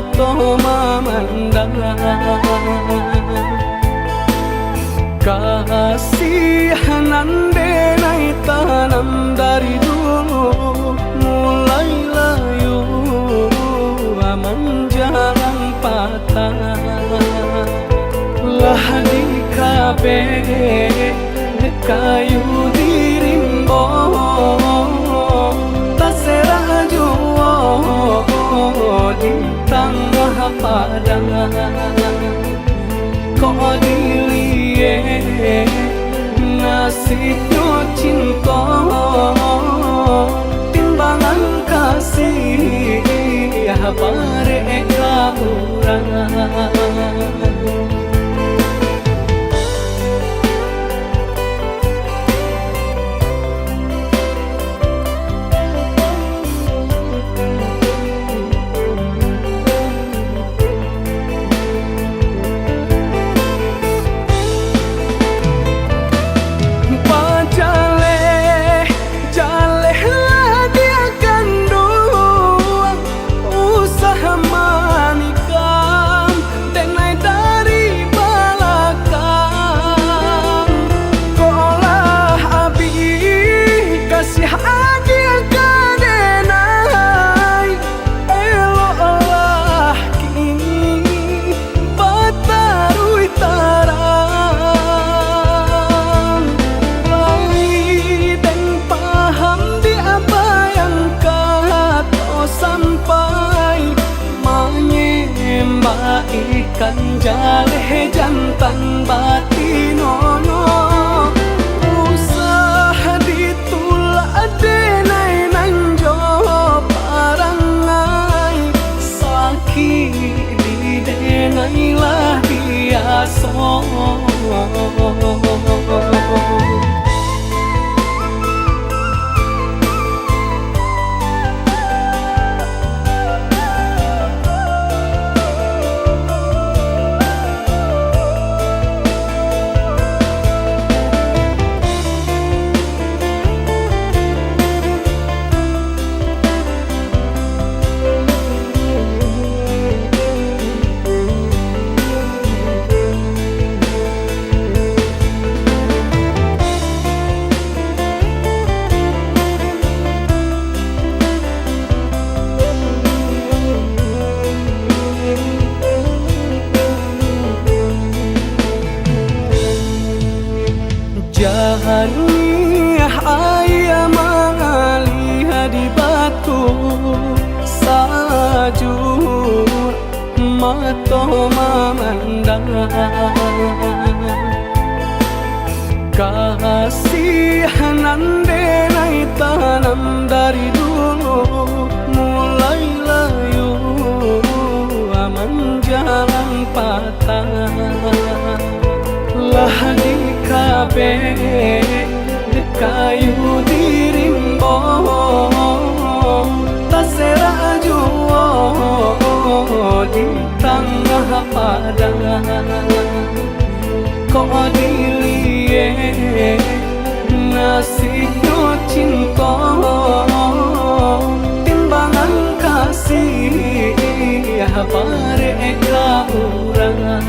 mato memandang. Kasihanan denai tanam dari dulu, mulai layu menjalan patah. Lah di kabe kayu dirimbo, tak seraju di tengah padang. Kok dilie nasibnya cinta, timbangan kasih bare kaurang. Ikan jaleh jantan batinono, usaha ditulak denai nanjo parangai, sakit di denai lah biasa. Jahani ayah mengalih di batu saju, mato memandang. Kasihanan denai tanam dari dulu, mulai layu menjalan patah. Lah di kabe kayu dirimbo, tak seraju di tengah padang. Kok dilie nasibnya cinta, timbangan kasih bare kaurang.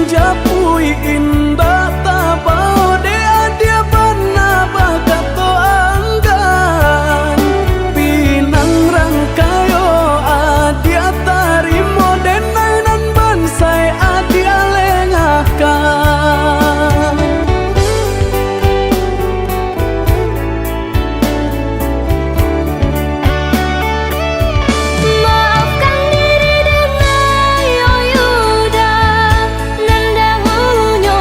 japui indah tabau de adia bana bakato anggan pinang rangkayo adia tarimo denainan bansai adia lengahkan maafkan diri dengan yoyuda nanda hunyo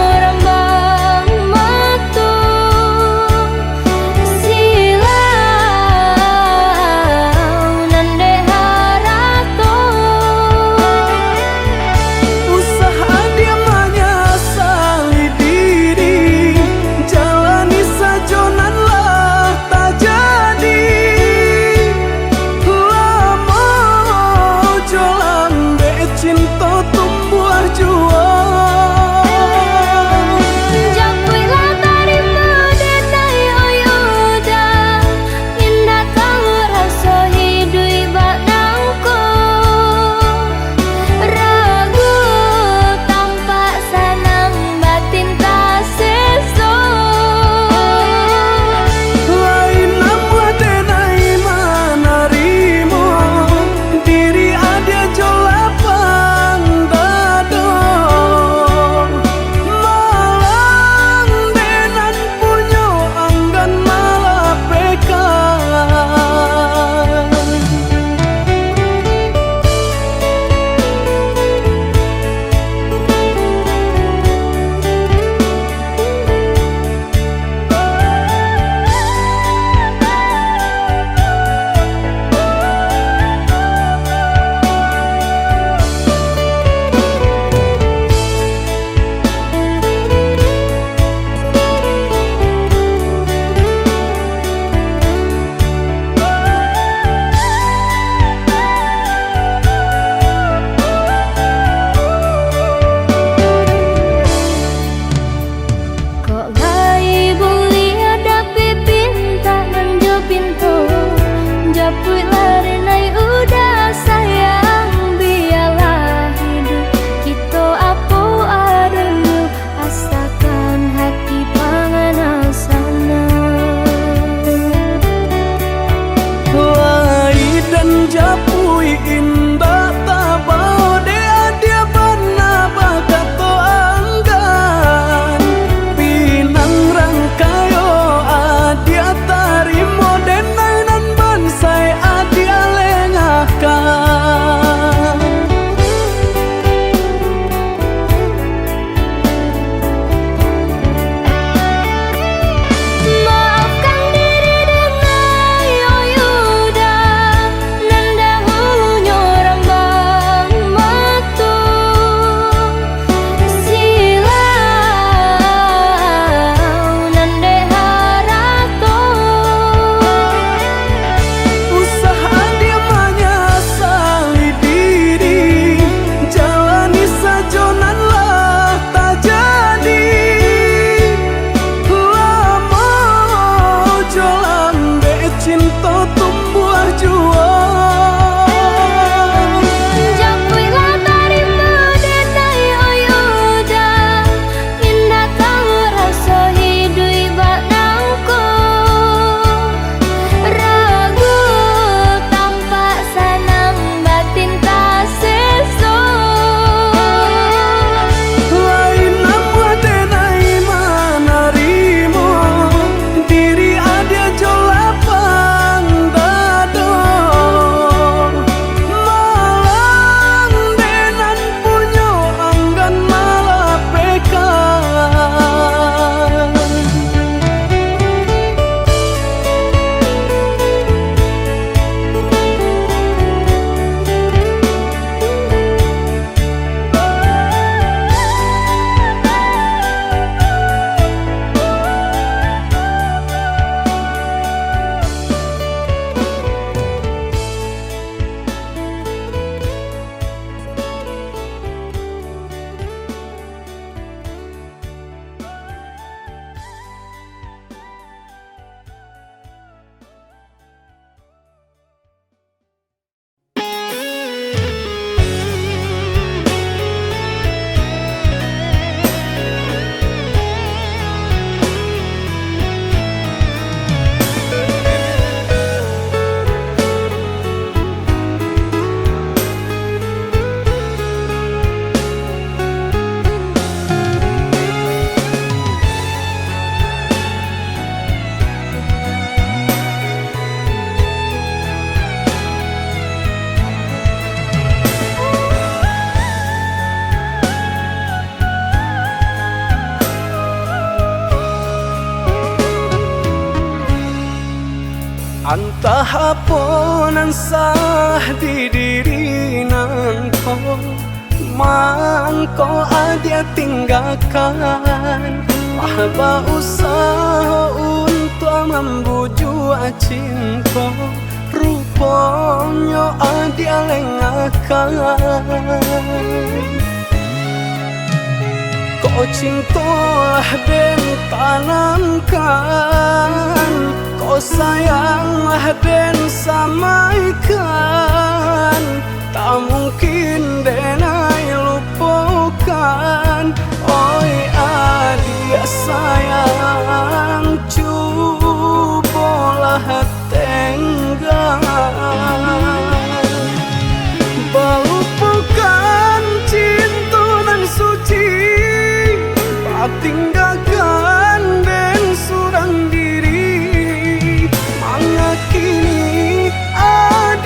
Entah apa nan sah di diri nangko, mangko adia tinggalkan. Mahba usaha untuk membujuk cinta, rupanya adia lengakan. Kau cintalah dan tanamkan, kau sayanglah dan samaikan. Tak mungkin denai lupakan. Oi adik sayang, cubalah tenggang, melupakan cinta nan suci, tinggalkan dan surang diri. Mengakini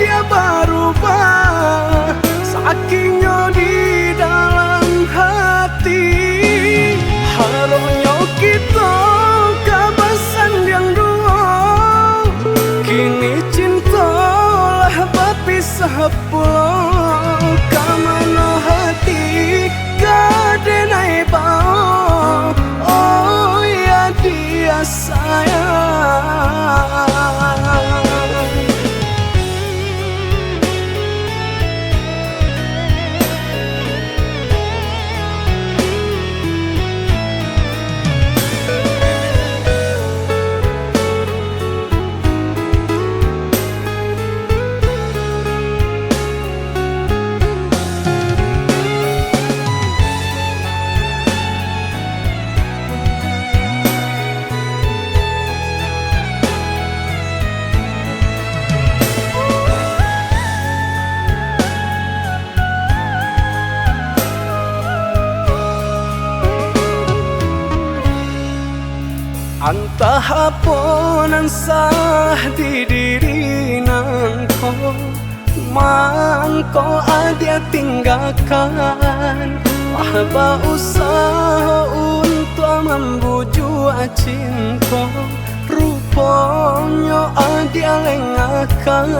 dia berubah, sakingnya di dalam hati. Harusnya kita kabasan yang dua, kini cintalah berpisah pulau. Kamana hati gadenai bau, oh ya dia sayang. Entah apa nan sah di diri nangko, mangko adia tinggalkan. Mahba usaha untuk membujuk cinta, rupanya adia lengakan.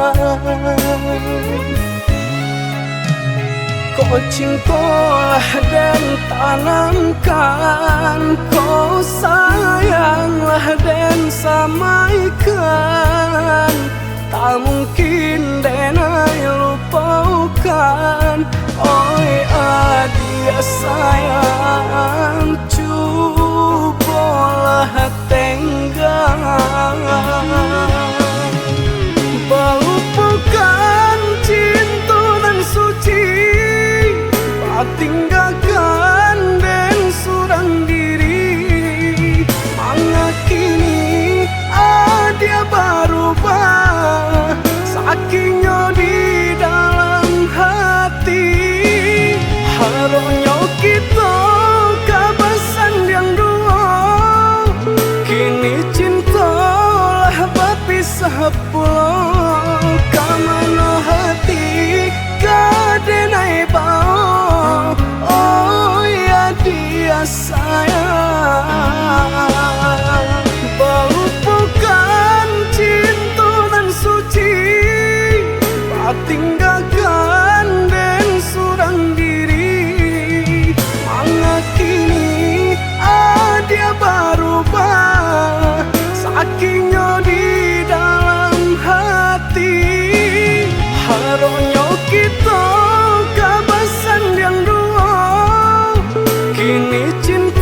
Kau cintalah dan tanamkan, kau sayanglah dan samaikan. Tak mungkin denai lupakan. Oi adik sayang, cubalah tenggang, melupakan cinta nan suci, tinggalkan dan surang diri. Mengakini dia berubah, sakingnya di dalam hati. Harusnya kita kabasan yang dua, kini cintalah berpisah pulau. Kamana hati gadenai bau, oh ya dia sayang. Melupakan cinta nan suci, tinggalkan dan surang diri. Mengakini dia berubah, sakingnya di dalam hati. Harusnya kita kabasan yang dua, kini cinta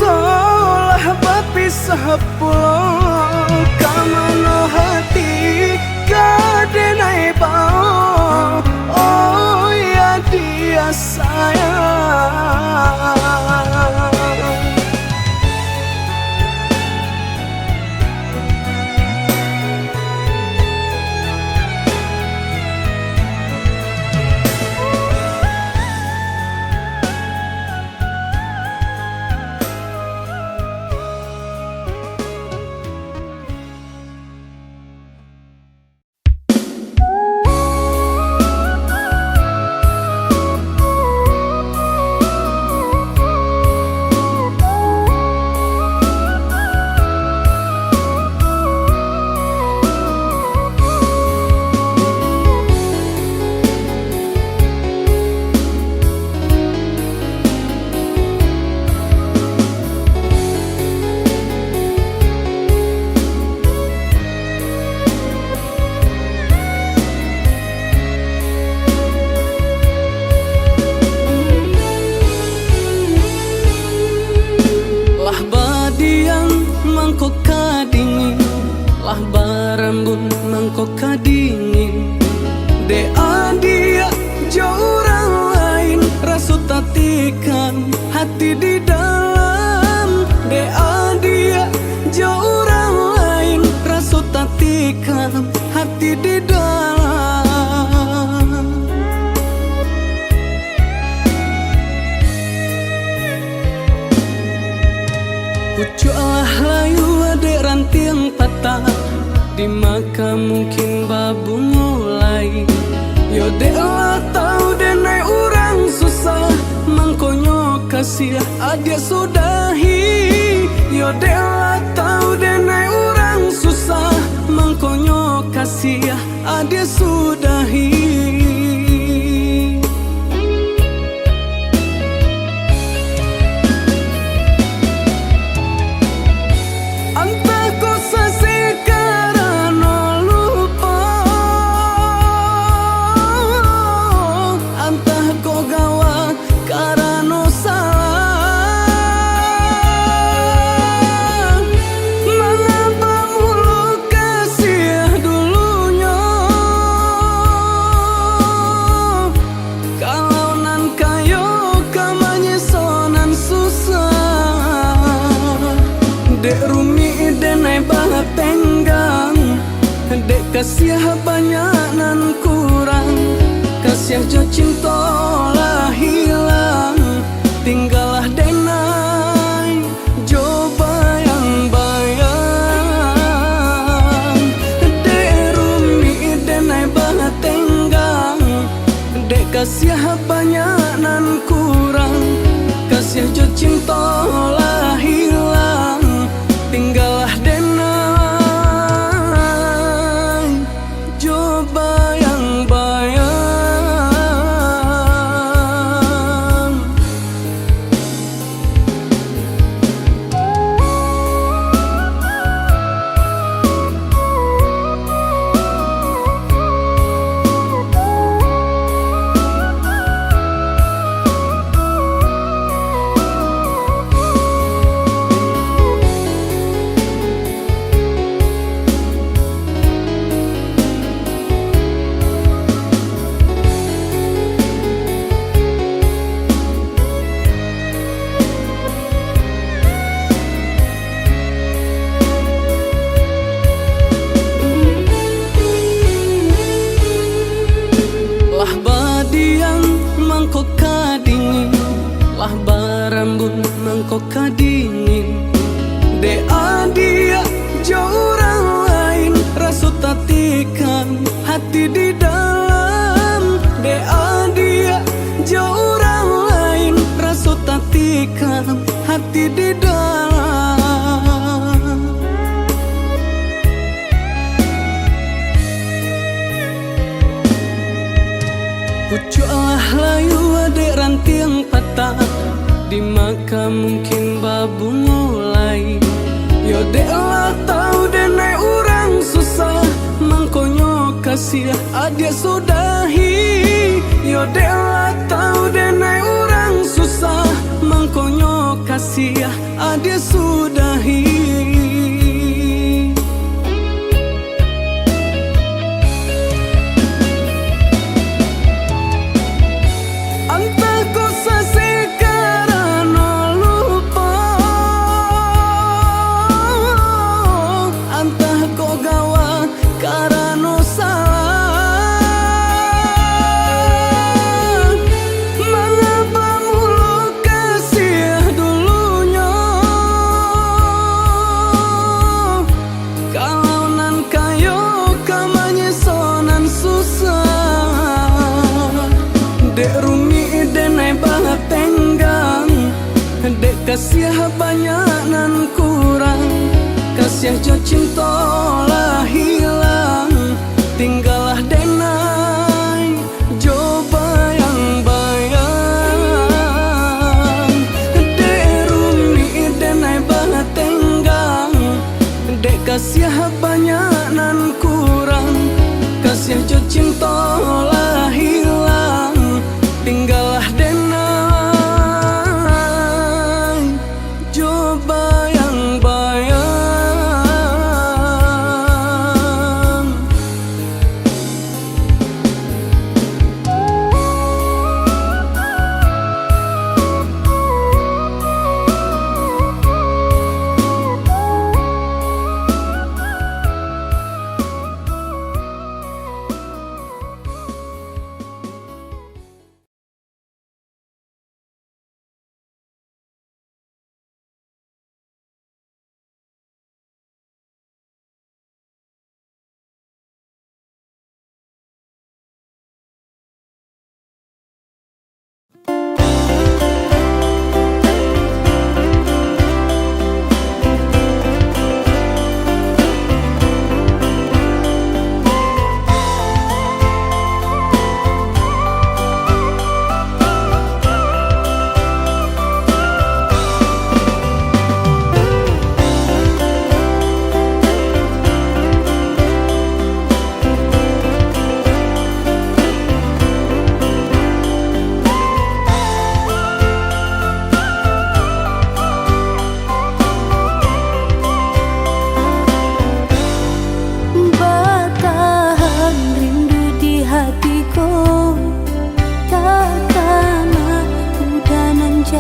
mangkok kadingin, lah barambun mangkok kadingin. De adia jauh orang lain, rasut tatikan hati di dalam. De adia jauh orang lain, rasut tatikan hati di dalam. Pucuklah layu adek ranting patah, di maka mungkin babu mulai. Yo dek lah tau denai orang susah, mangkonyo kasih adik sudahi. Yo dek lah tau denai orang susah, mangkonyo kasih adik sudahi. Dek rumi denai banget tenggang, dek kasih banyak nan kurang, kasih jo cinta lah hilang, tinggallah denai jo bayang-bayang. Dek rumi denai banget tenggang, dek kasih banyak nan kurang, kasih jo cinta lah hilang, tinggallah denai jo bayang-bayang. Lah badiang mangkok kadingin, lah barambun mangkok kadingin. De adia jauh orang lain, rasut tatikan hati di dalam. De adia jauh orang lain, rasut tatikan hati di dalam. Pucuklah layu adek ranting patah, di maka mungkin babu mulai. Yo dek lah tau denai orang susah, mangkonyo kasih adik sudahi. Yo dek lah tau denai orang susah, mangkonyo kasih adik sudahi. Dek rumi denai banget tenggang, dek kasih banyak nan kurang, kasih jo cinta lah hilang, tinggallah denai jo bayang-bayang. Dek rumi denai banget tenggang, dek kasih banyak nan kurang, kasih jo cinta lah hilang, tinggallah denai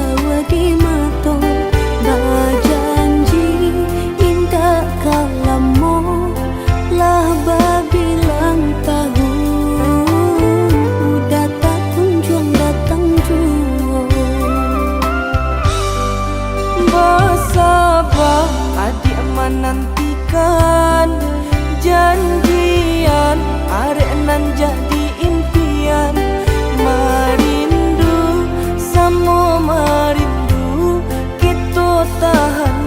jawa di mata berjanji indah kalamu lah babilang tahu udah tak kunjung datang jua bersabar adik menantikan janjian arek nan jadi impian merindu sama merindu kita tahankan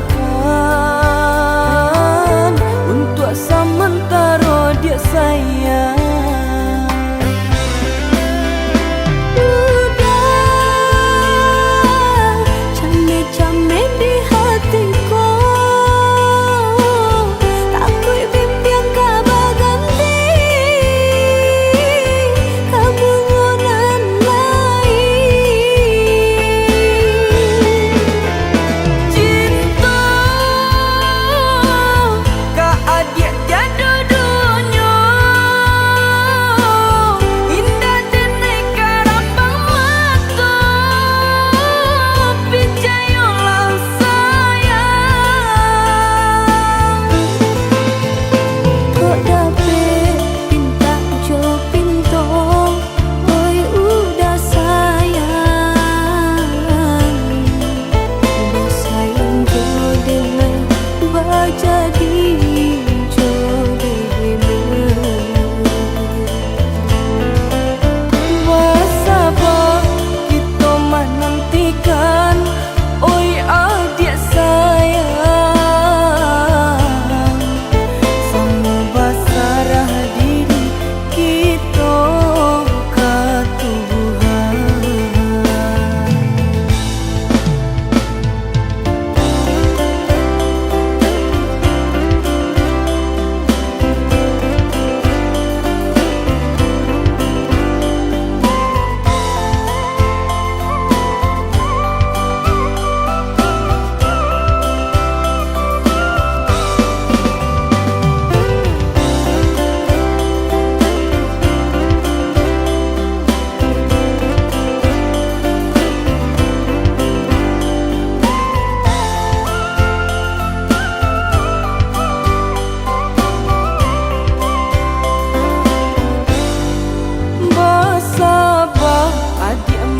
untuk sementara dia sayang.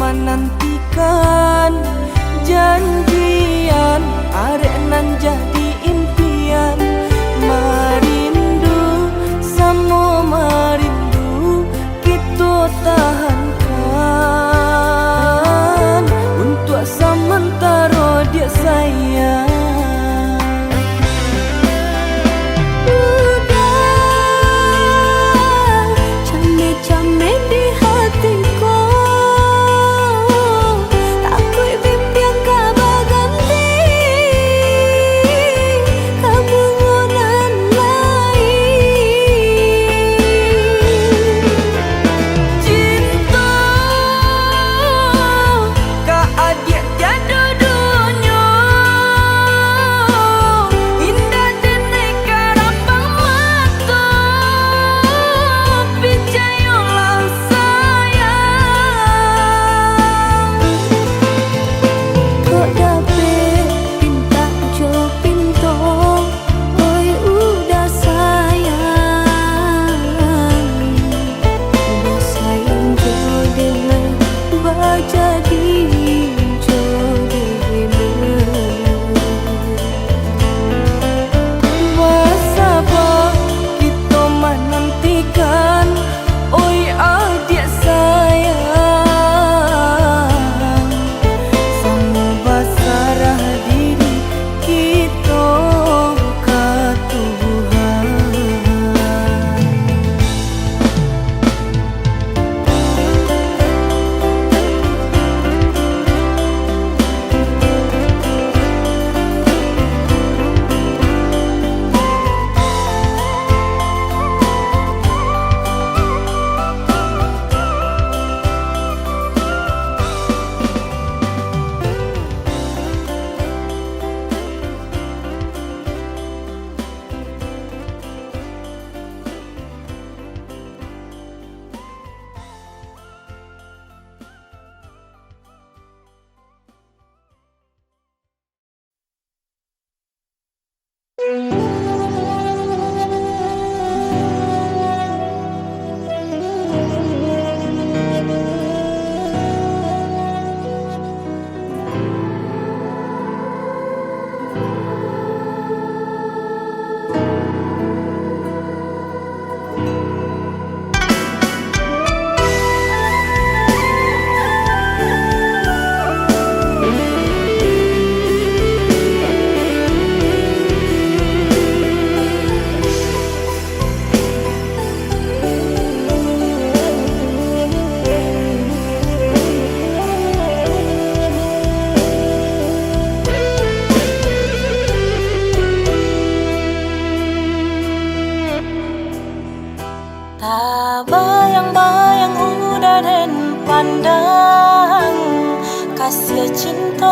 Menantikan janjian arek nan jadi impian merindu sama merindu kita tahankan untuk sementara dia sayang.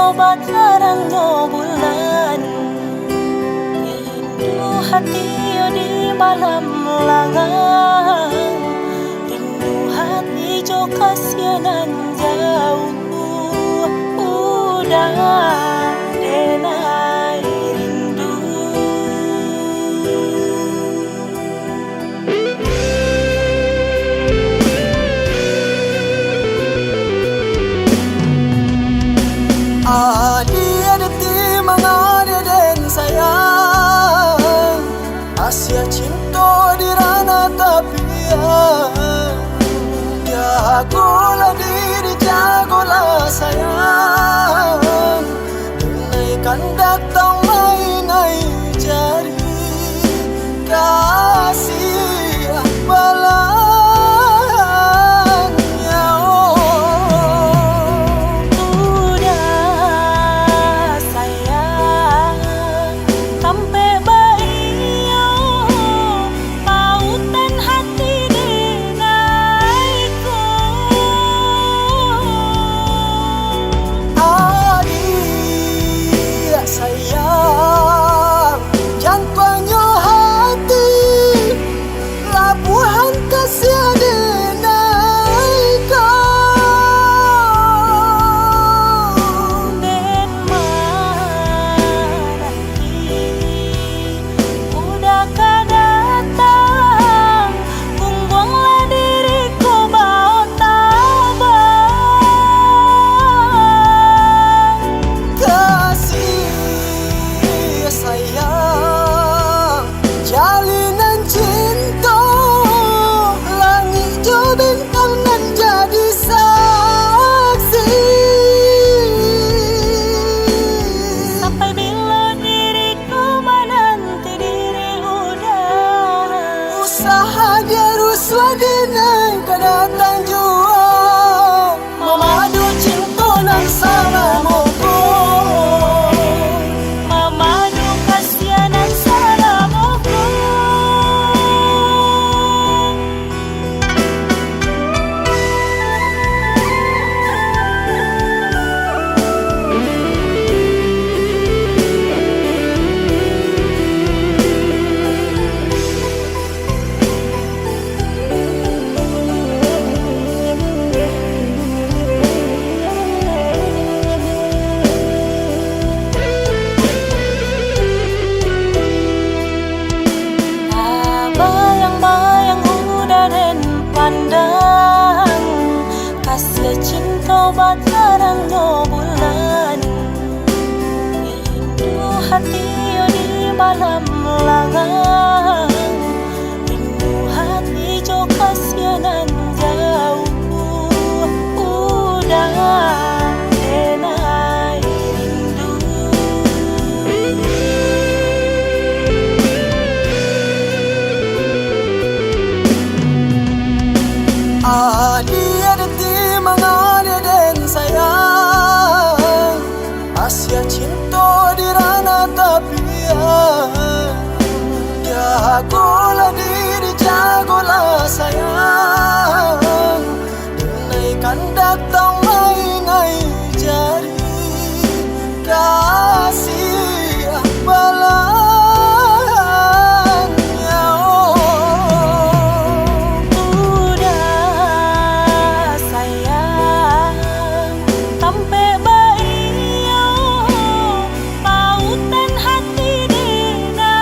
coba terangnya bulan, rindu hati di malam langang, rindu hati jo kasianan jauh, udah denai rindu. Ada timang ada dan sayang, Asia cinta di rana tapi jagolah diri, jagolah sayang, tunaikan datang mainai jari kasih balangnya. Udah sayang sampai bayi pautan hati denaiku. Adik sayang jangkauannya hati, labuhan kasih denaiku. Den marati udah kadatang, buanglah diriku bau tabang. Kasih sayang jalinan cinta, langit jo bintang nan jadi saksi. Sampai bila diriku menanti diri udah, usaha dia ruswa denai kedatang jua, memadu cinta nan sama mokong, memadu kasianan salah mokong. Bayang-bayang udah dan pandang, kasih cinta batarangnya bulan, rindu hati di malam langang, rindu hati jo kasianan jauh, udah denai rindu. Ada timang ada dan sayang, Asia cinta di rana tapi jagolah diri, jagolah sayang, tunaikan datang mainai jari kasih balangnya. Udah sayang sampai bayi pautan hati denaiku.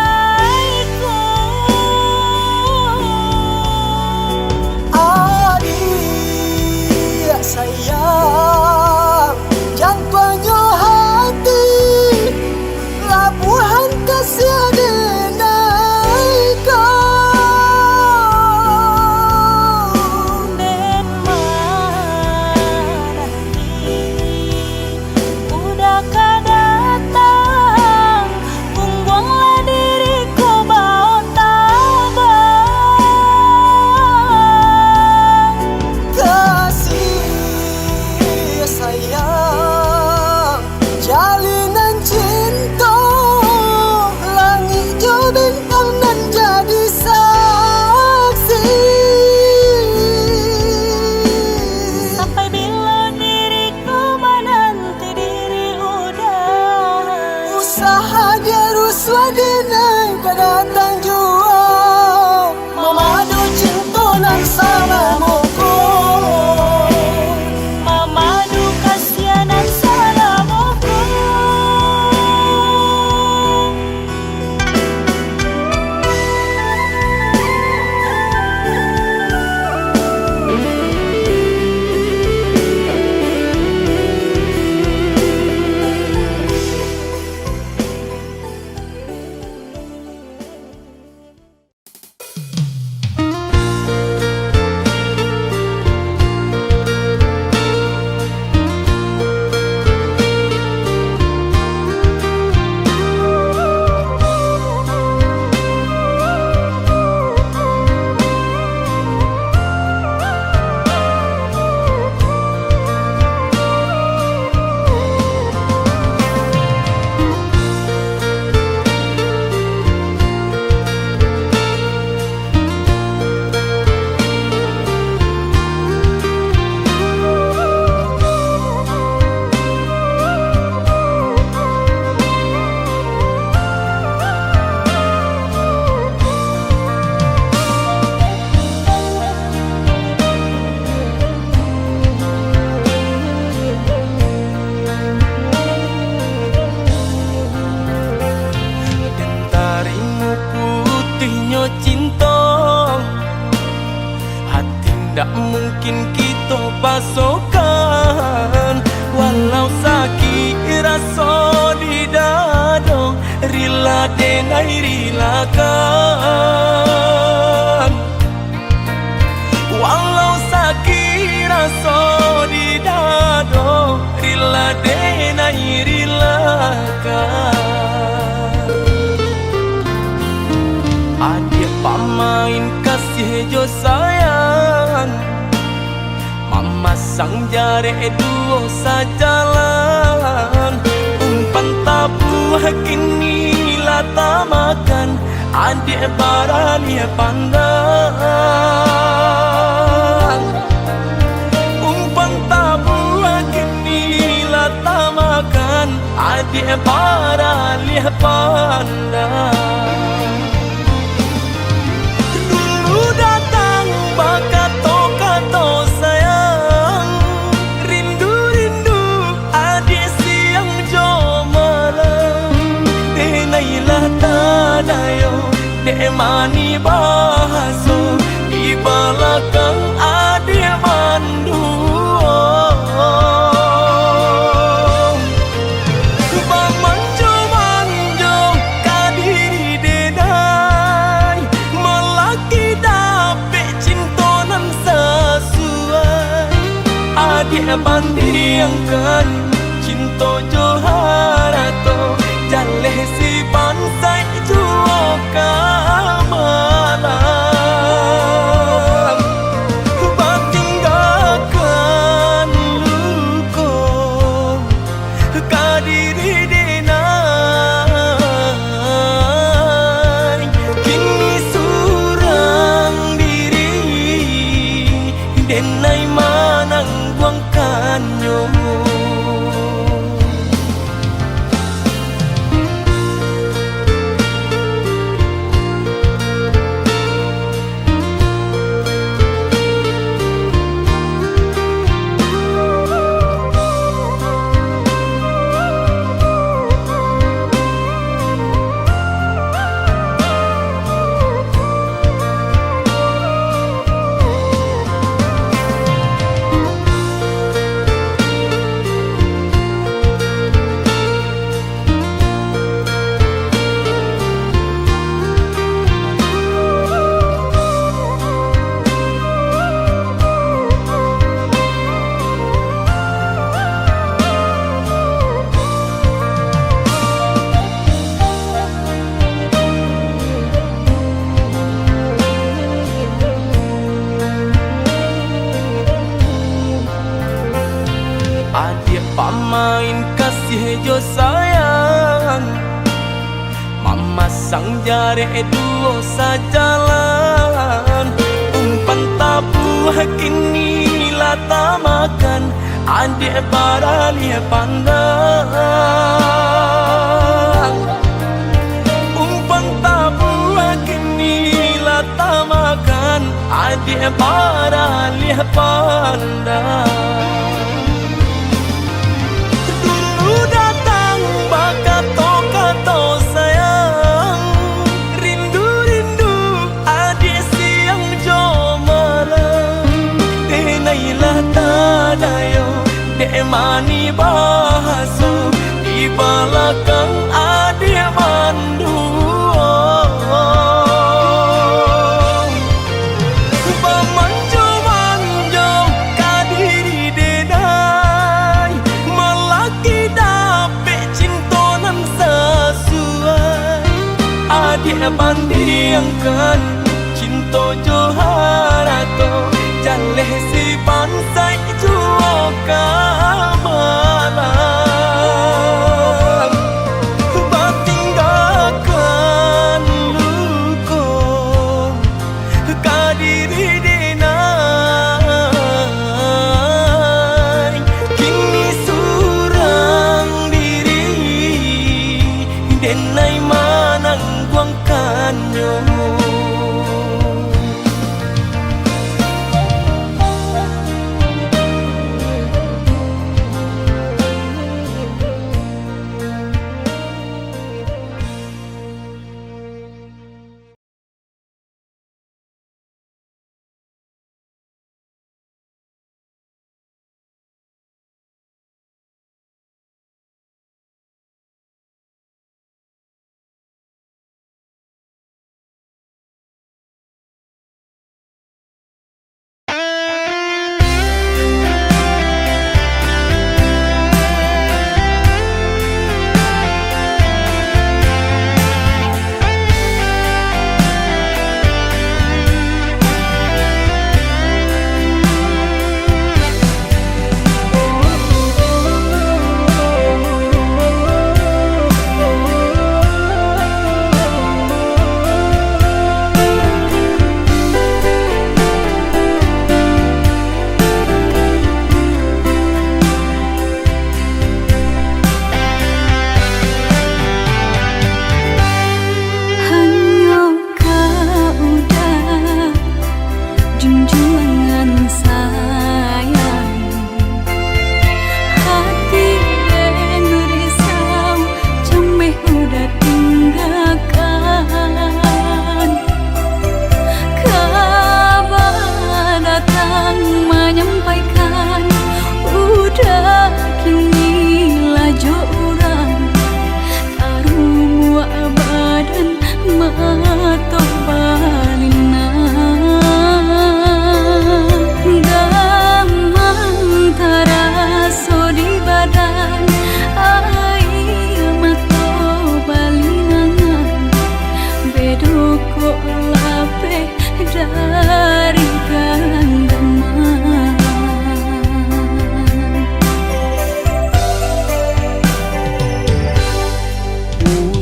sahaja ruswa denai pada tanjua memadu cinta nan salah moko Mamadu kasianan salah moko Dentarimu putihnya cinta hati ndak mungkin kita pasokan walau sakit rasa di dada rila denai rilakan walau sakit rasa di dada rila denai rilakan adik pamain kasih jo sayang mama sang jare duo sajalan umpan tabuh kini lata makan adik barani pandang umpan tabuh kini lata makan adik barani pandang kato sayang rindu-rindu adik siang jo malam denailah tadayo dek mani bahaso di belakang adik mandu manjo kadiri denai melaki dapet cintonan sesuai adik bandingkan cinta joharato jaleh si bansai juo kamalan batinggalkan luko kadiri denai kini surang diri denai manang buangkannya adik pamain kasih jo sayang mama sang jare duo sajalan umpan tabuh kini lata makan adik barali pandang pandang. Dulu datang bakato-kato sayang, rindu-rindu adik siang jomalang. Denailah tadayo dek mani bahaso di belakang adik mandu. Bamanjo-manjo kadiri denai, melaki dapet cintonan sesuai. Adik pandiangkan cinto joharato, jaleh si pansai juo kamalan. Batinggalkan luko kadiri denai, kini surang diri denai manangguangkannya.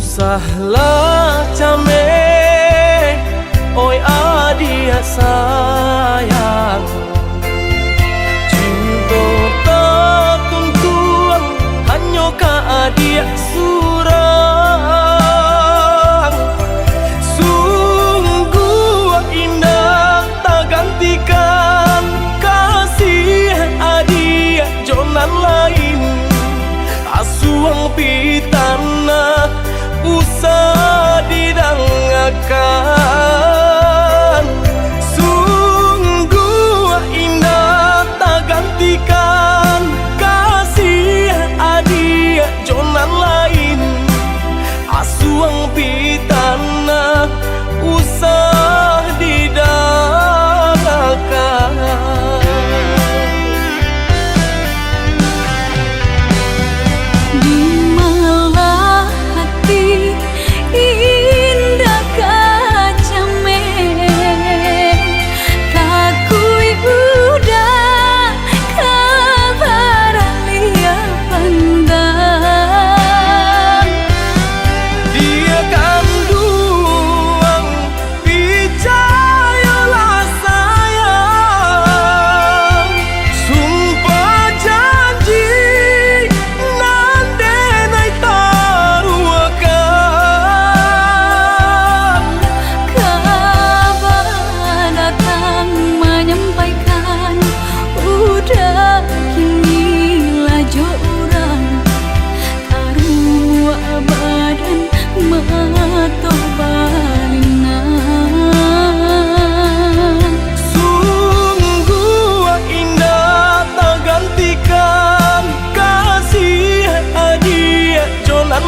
Usahlah came, oi adik sayang, cinta tertuntun hanya ka adik surang. Sungguh indah tak gantikan kasih adik jonan lain. Asuang pitana usah didangakan, sungguh indah tak gantikan kasih adik jonan lain. Asuang pitana usah didangakan. Indah kaca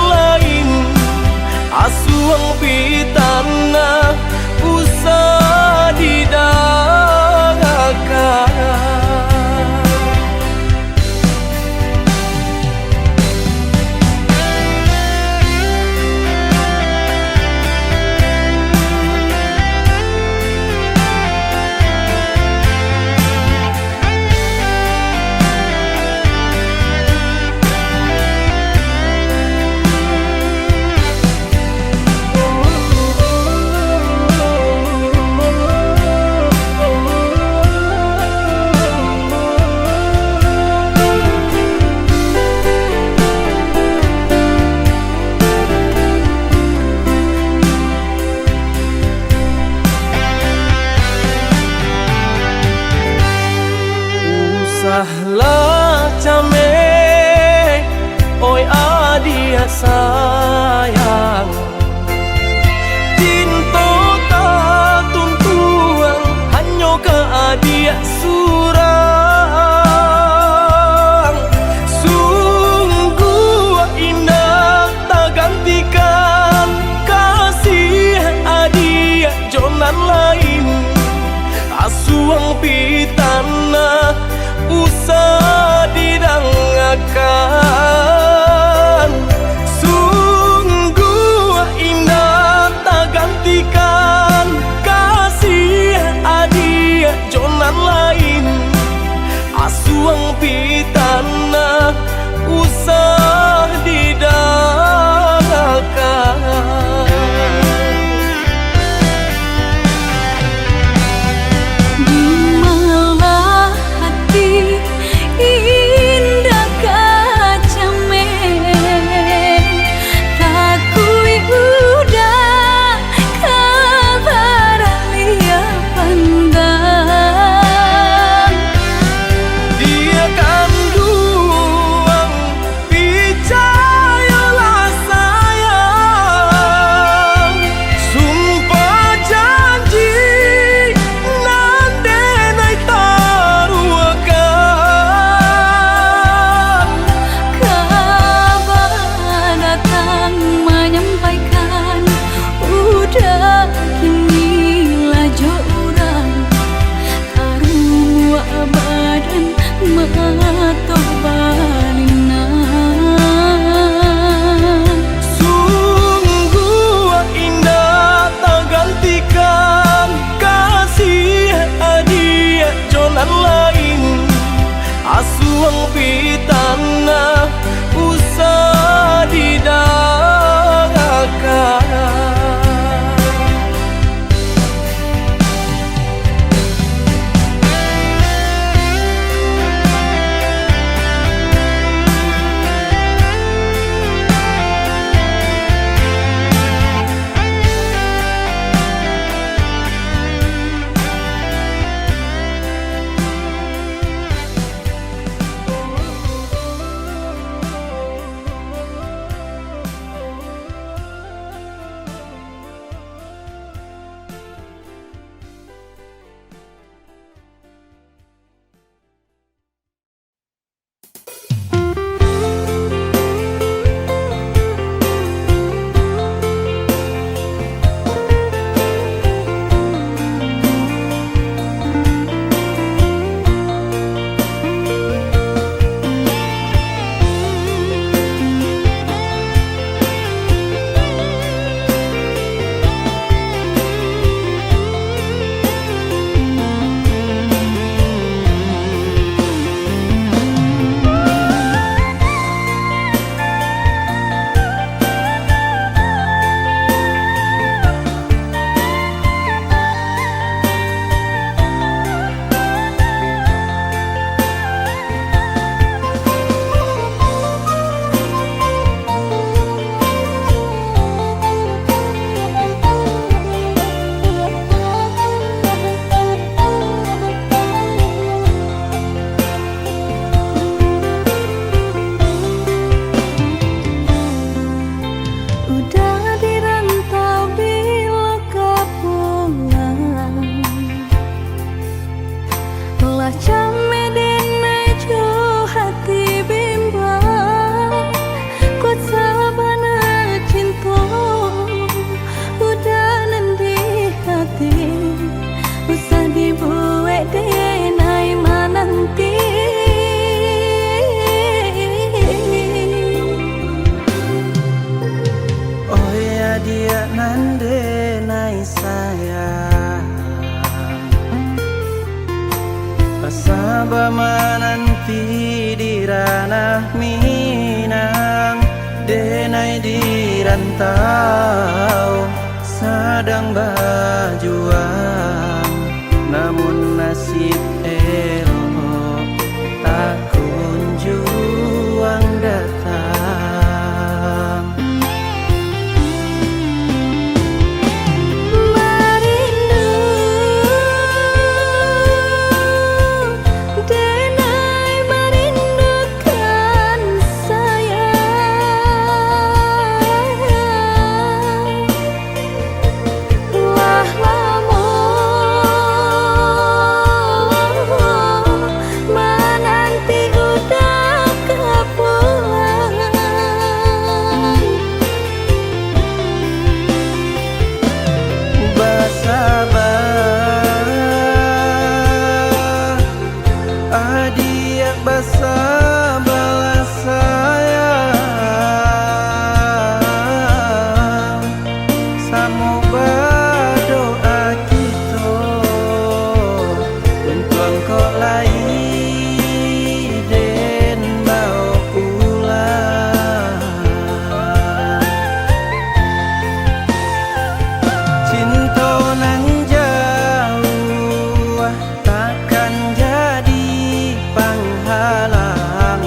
lain asuang pitana usah didagakan. sayang, pasaba menanti di ranah Minang, denai di rantau sedang berjuang, namun nasib elok tak kunjung datang. Merindu denai merindukan sayang, wah lamun menanti udah kepulangan. Bersabar, adik bersabarlah sayang, samu berdoa kita untuk engkau lagi den bawa pulang. Cinta nan jauh takkan jadi penghalang,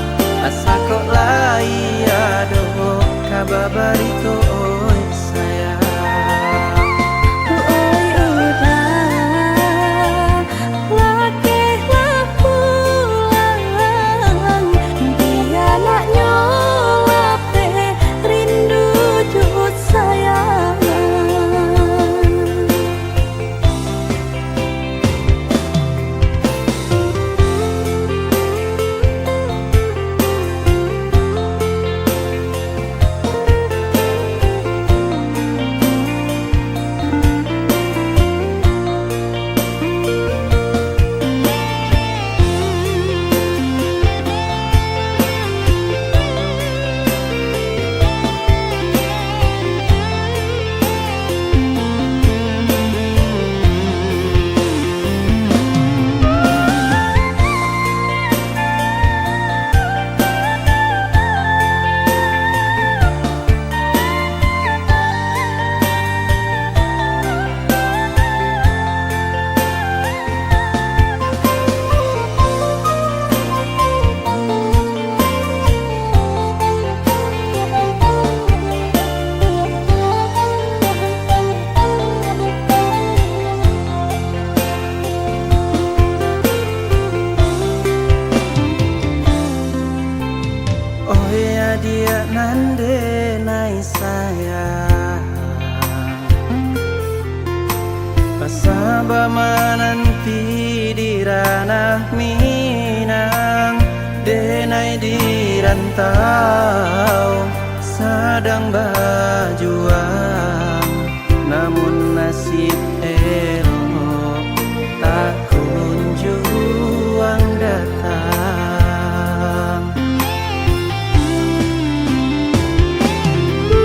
asa kok lai ado kabar barito oi sayang. Oi udah lakehlah pulang, dia nak nyolap teh rindu jut sayang. Oh ya dia nan denai sayang, pasaba menanti di ranah Minang, denai di rantau sedang berjuang, namun nasib elok tak kunjung datang.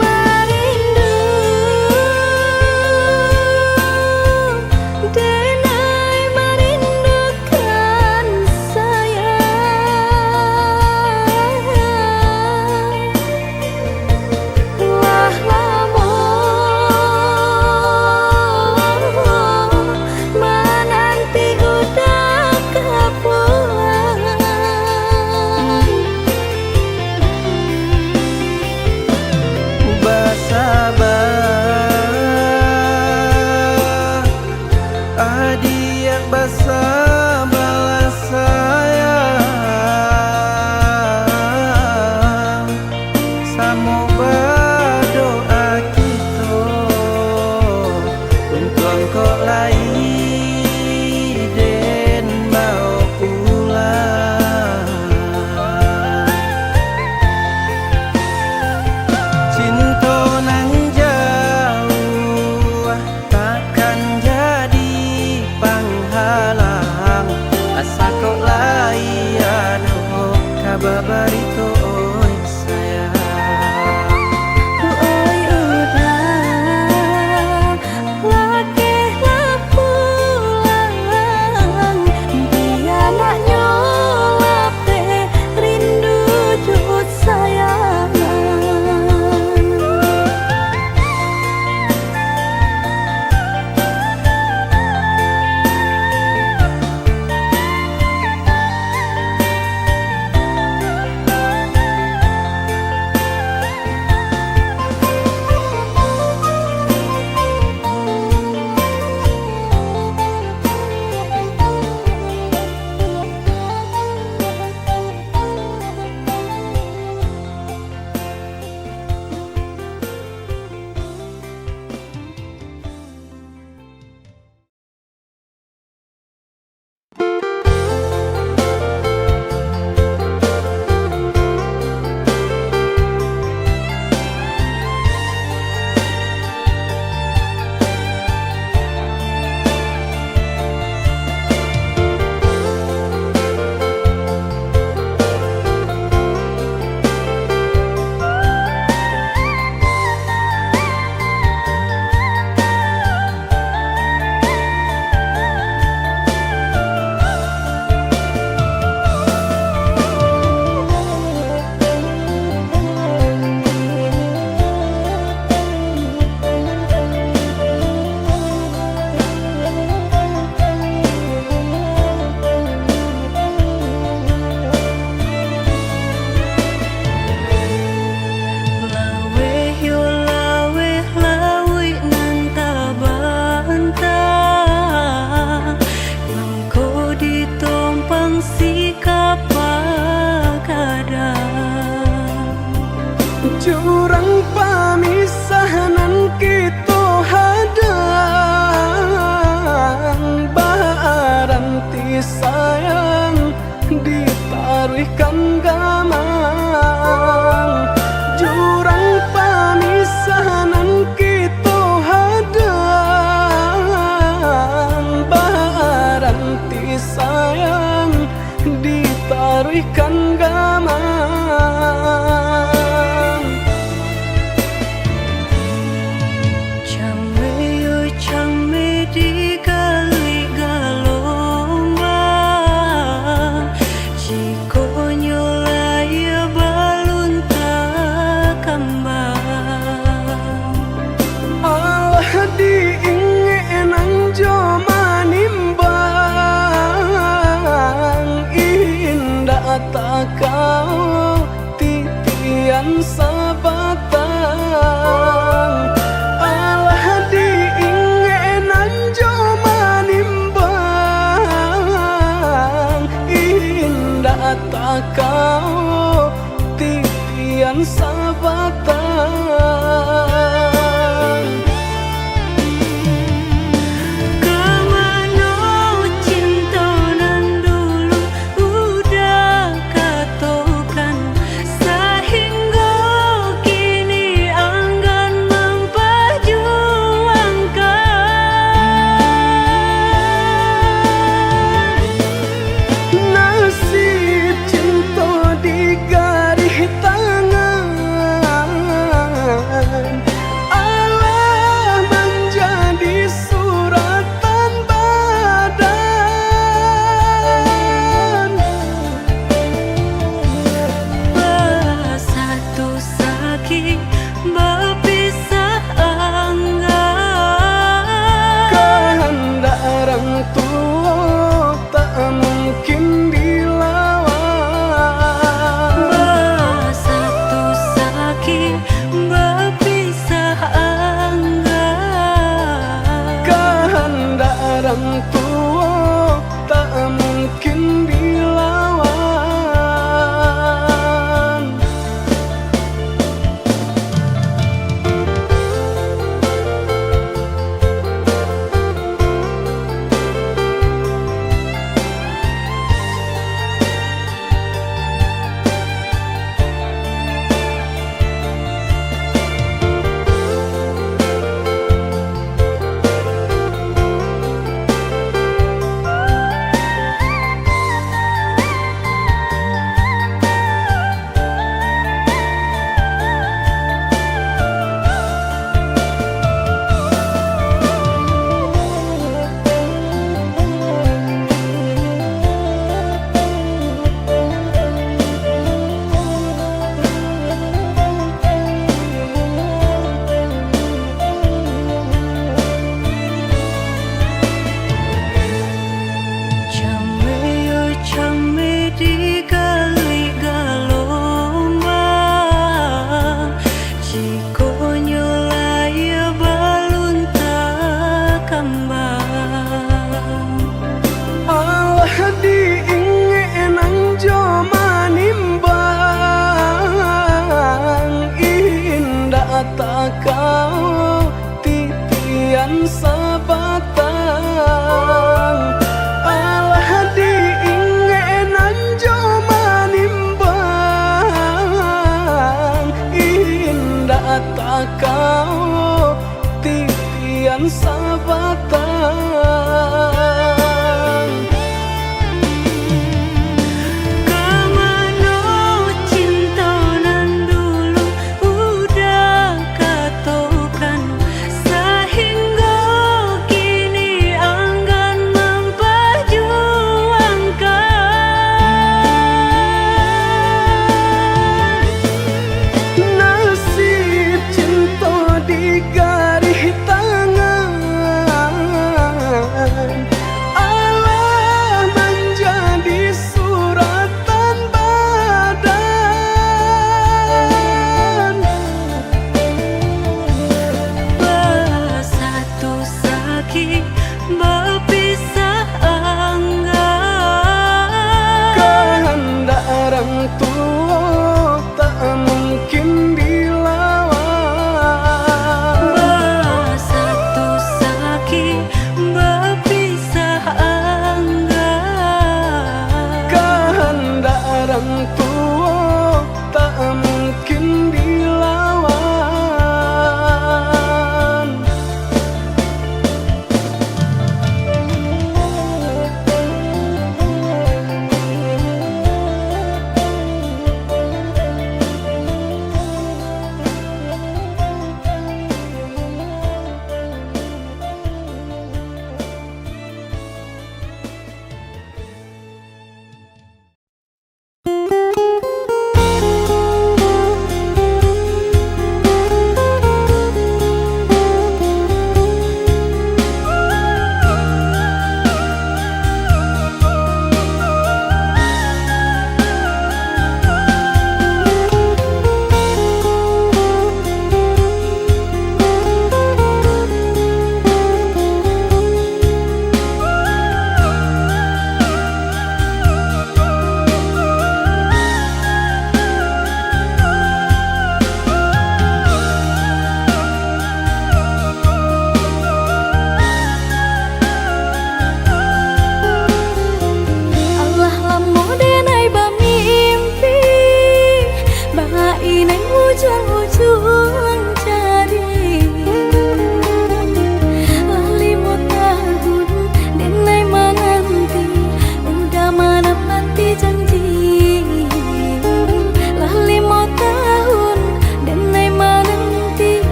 Merindu denai merindukan sayang, wah lamun kau titian sabatang alah diingenan jo manimbang indah tak kau titian sabatang.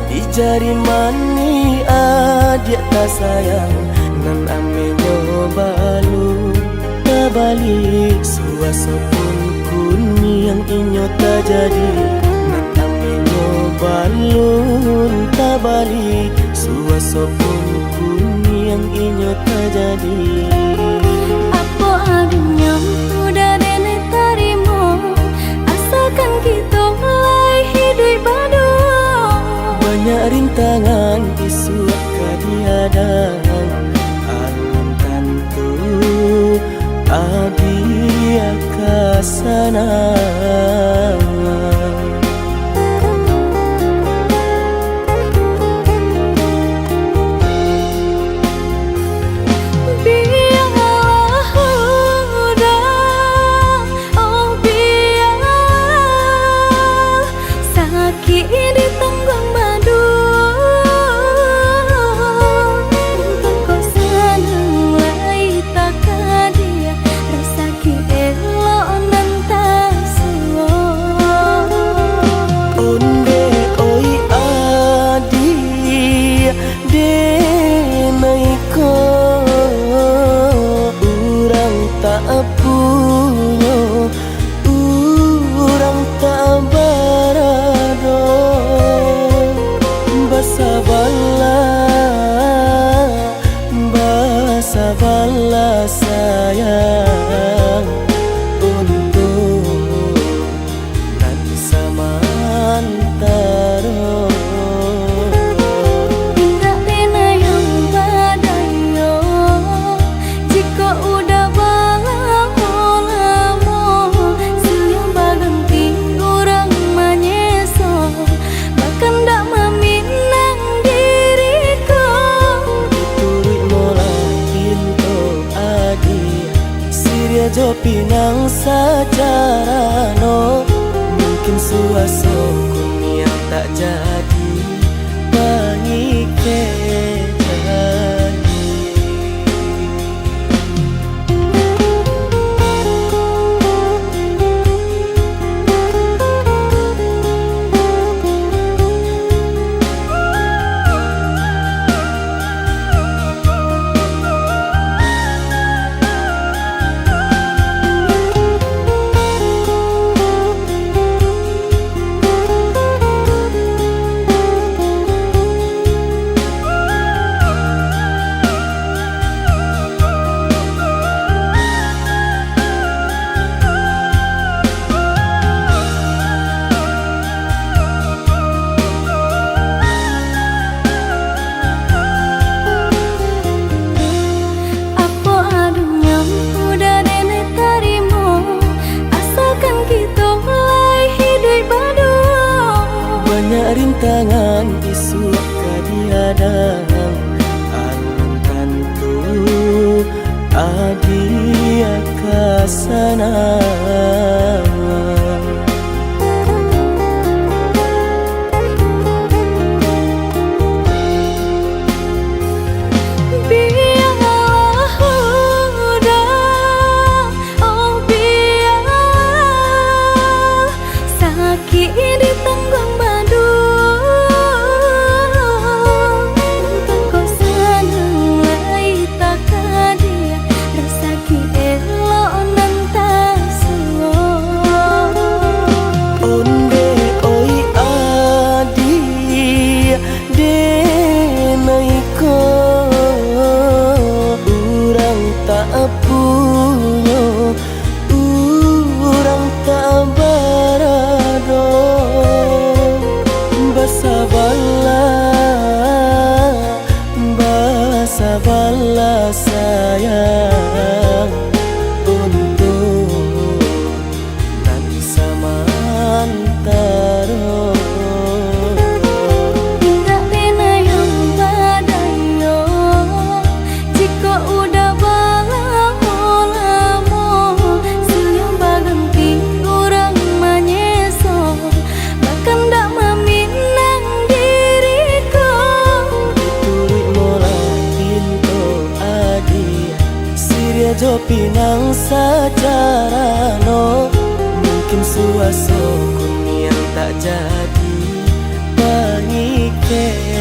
Di jari mani adik tak sayang nan ame nyobalu tak balik suasa pun kuni yang inyo tak jadi nan ame nyobalu tak balik suasa pun kuni yang inyo tak jadi. Apa adanya udah nenek tarimo asalkan kita mulai hidup baru. Banyak rintangan isu kadiadang alam tentu abi akasana. Sabarlah sayang untuk nan samantara. Indah rena yang badayo jo pinang secara no mungkin suaso yang tak jadi pengikir rintangan isu kadiadang alam tentu adia kasana Sabarlah sayang untuk nan samantara Enggak pernah yang badayo jika udah lamo siang baganti orang manyeso bahkan tak meminang diriku ditulik mulai Siria jo pinang secara no mungkin suaso yang tak jadi pengikir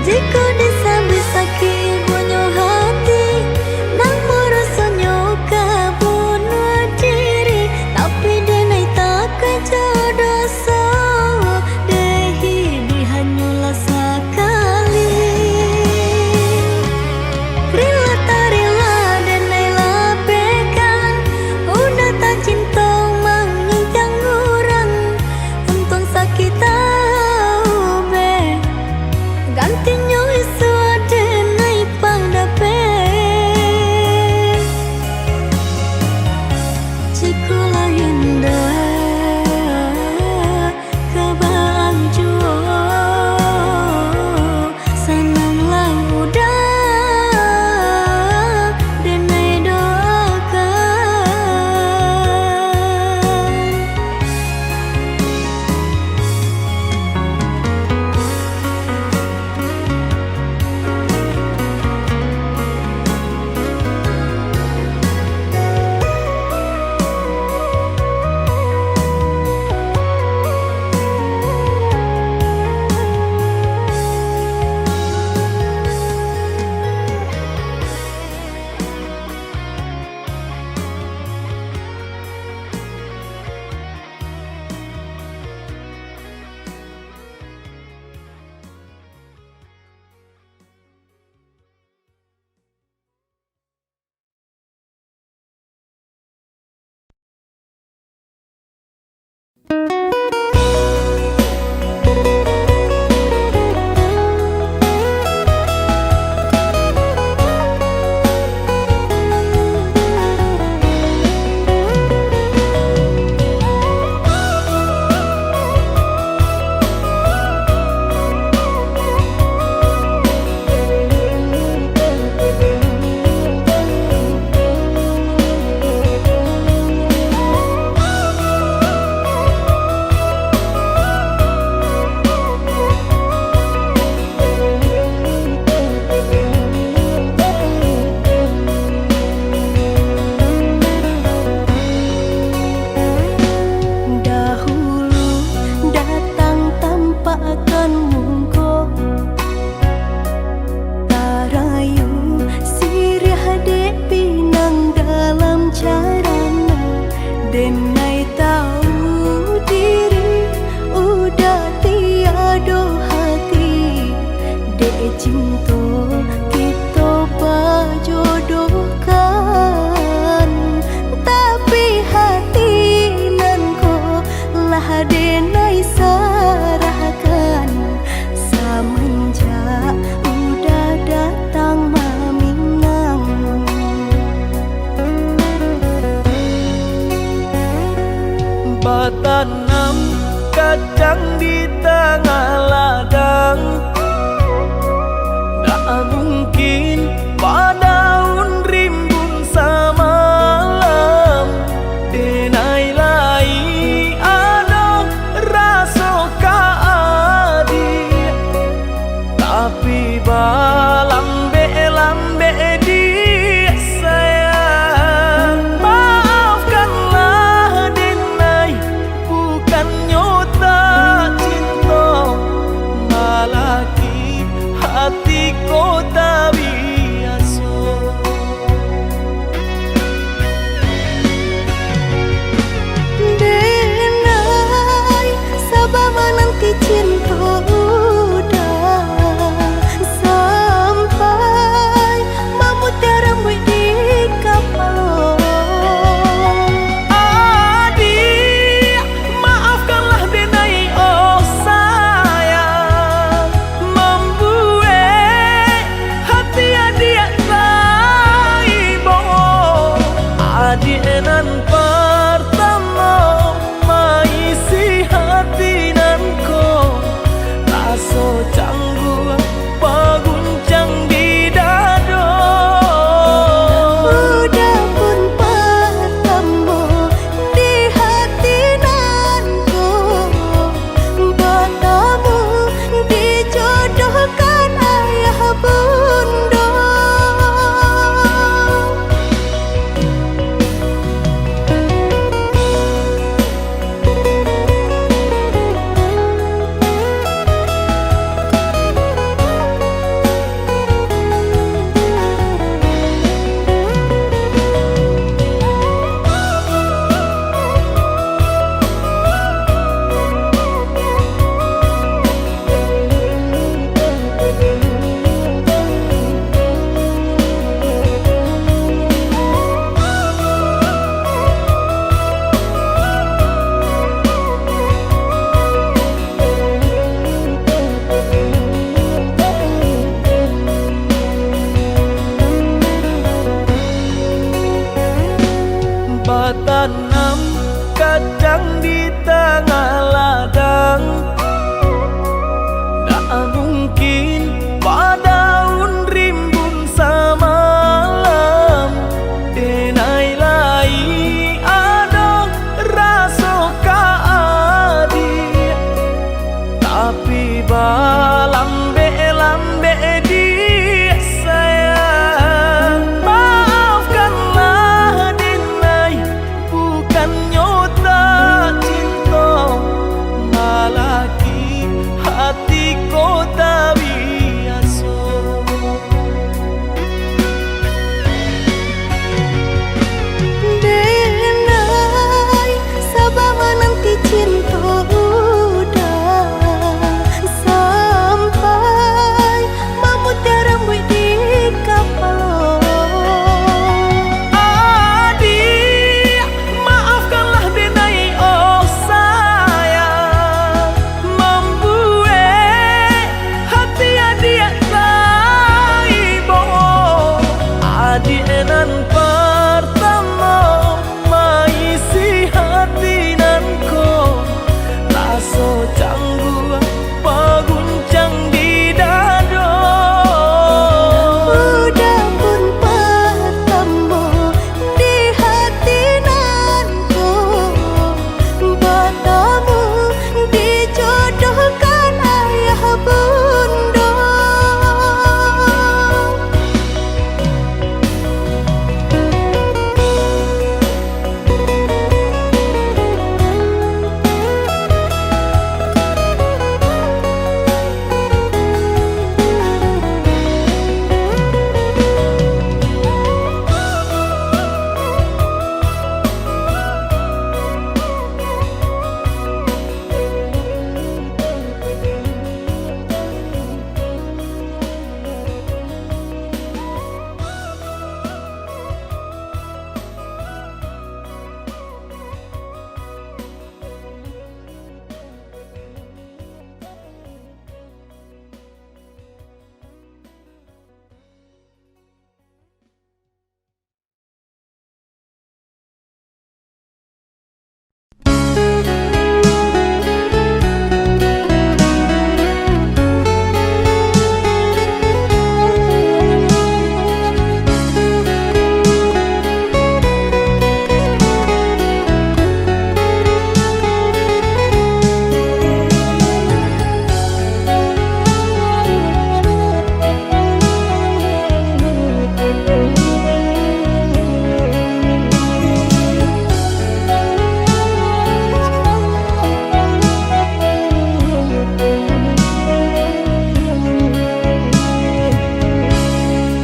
Jika desa besaki bunyo hati nang merasanya bunuh diri, tapi denai tak kejodoh dehi dihanyalah sekali. Rela tak rela denai lapekan, udah tak cinta menginjang orang. Untung sakit tahu be, gantinya isu ada naik pangdape. Cikulah indah kebang juo, senanglah udah denai doakan. Dahulu datang tanpa akan mungko, tarayu sirih dek pinang dalam carana. Denai tahu diri udah tiada hati, dek cinta kita berjodohkan. Tapi hati nan ko lah denai sarahkan, semenjak udah datang maminang. Batanam kadang di tengah ladang, tak mungkin padaun rimbun samalam. Denai lai ada rasa kaadi, tapi lambe di sayang. Maafkanlah denai, bukannya tak cinta, malaki hatiku tak biasa. Denai sabar menanti cinta udah sampai memutih rambut di kapal. Adik, maafkanlah denai oh sayang, membuat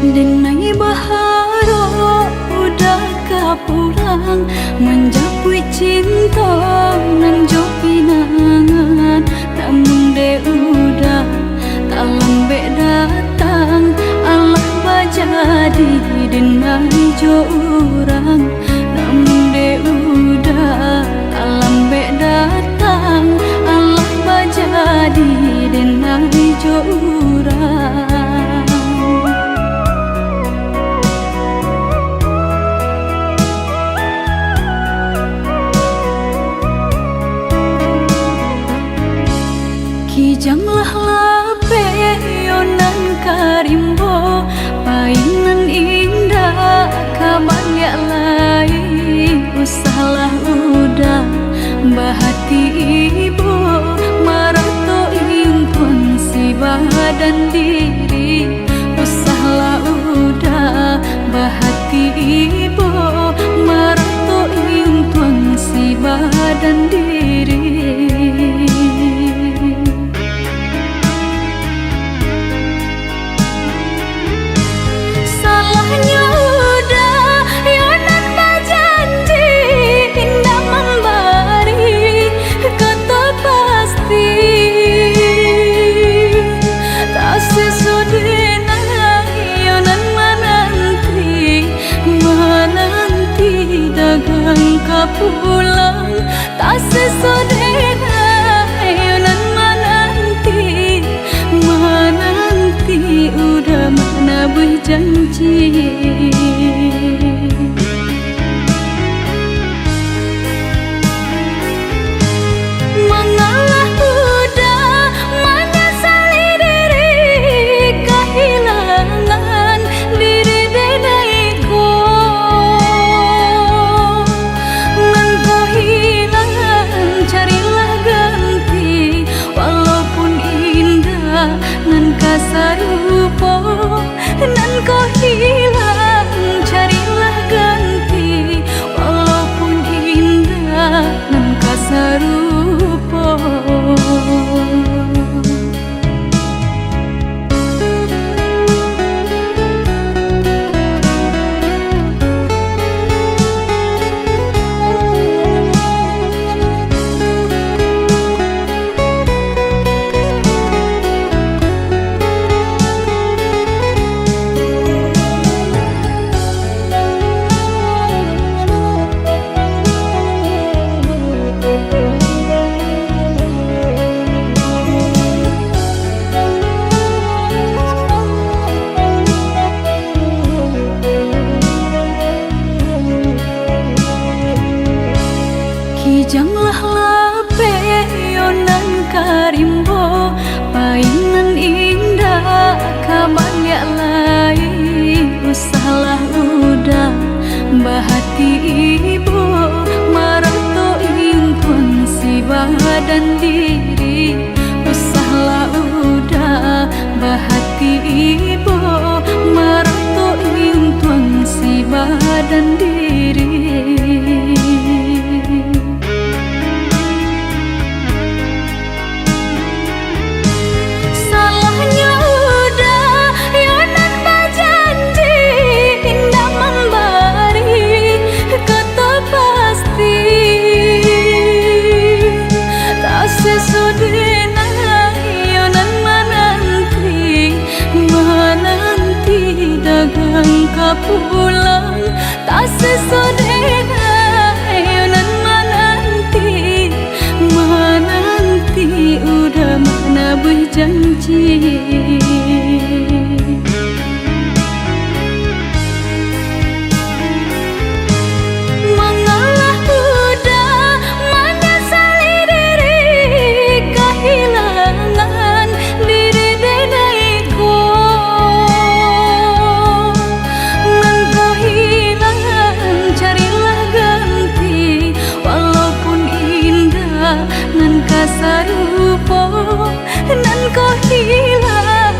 Denai baharo udah kapulang menjapui cinta nan jo pinangan, namun de udah tak lambe datang Allah bajadi denai jo urang, namun de udah tak lambe datang Allah bajadi denai jo urang. Kijanglah lape yonan karimbo painan indah kabanyak lai usahlah udah bahati ibu marato impun si badan diri usahlah udah bahati ibu marato impun si badan diri. Pulang tak sesodena yonan menanti udah mana berjanji. Mengalah udah menyesali diri kehilangan diri denaiku. Nan kasarupo nan kau hilang carilah ganti walaupun indah nan kasarupo. Kijanglah lape yonan karimbo painan indah kabanyak lai usahlah udah bahati ibu marato impun si badan diri usahlah udah bahati ibu marato impun si badan diri. Pulang tak sesodena yonan menanti udah mana berjanji. Mengalah udah menyesali diri kehilangan diri denaiku. Nan kasarupo nan kau hilang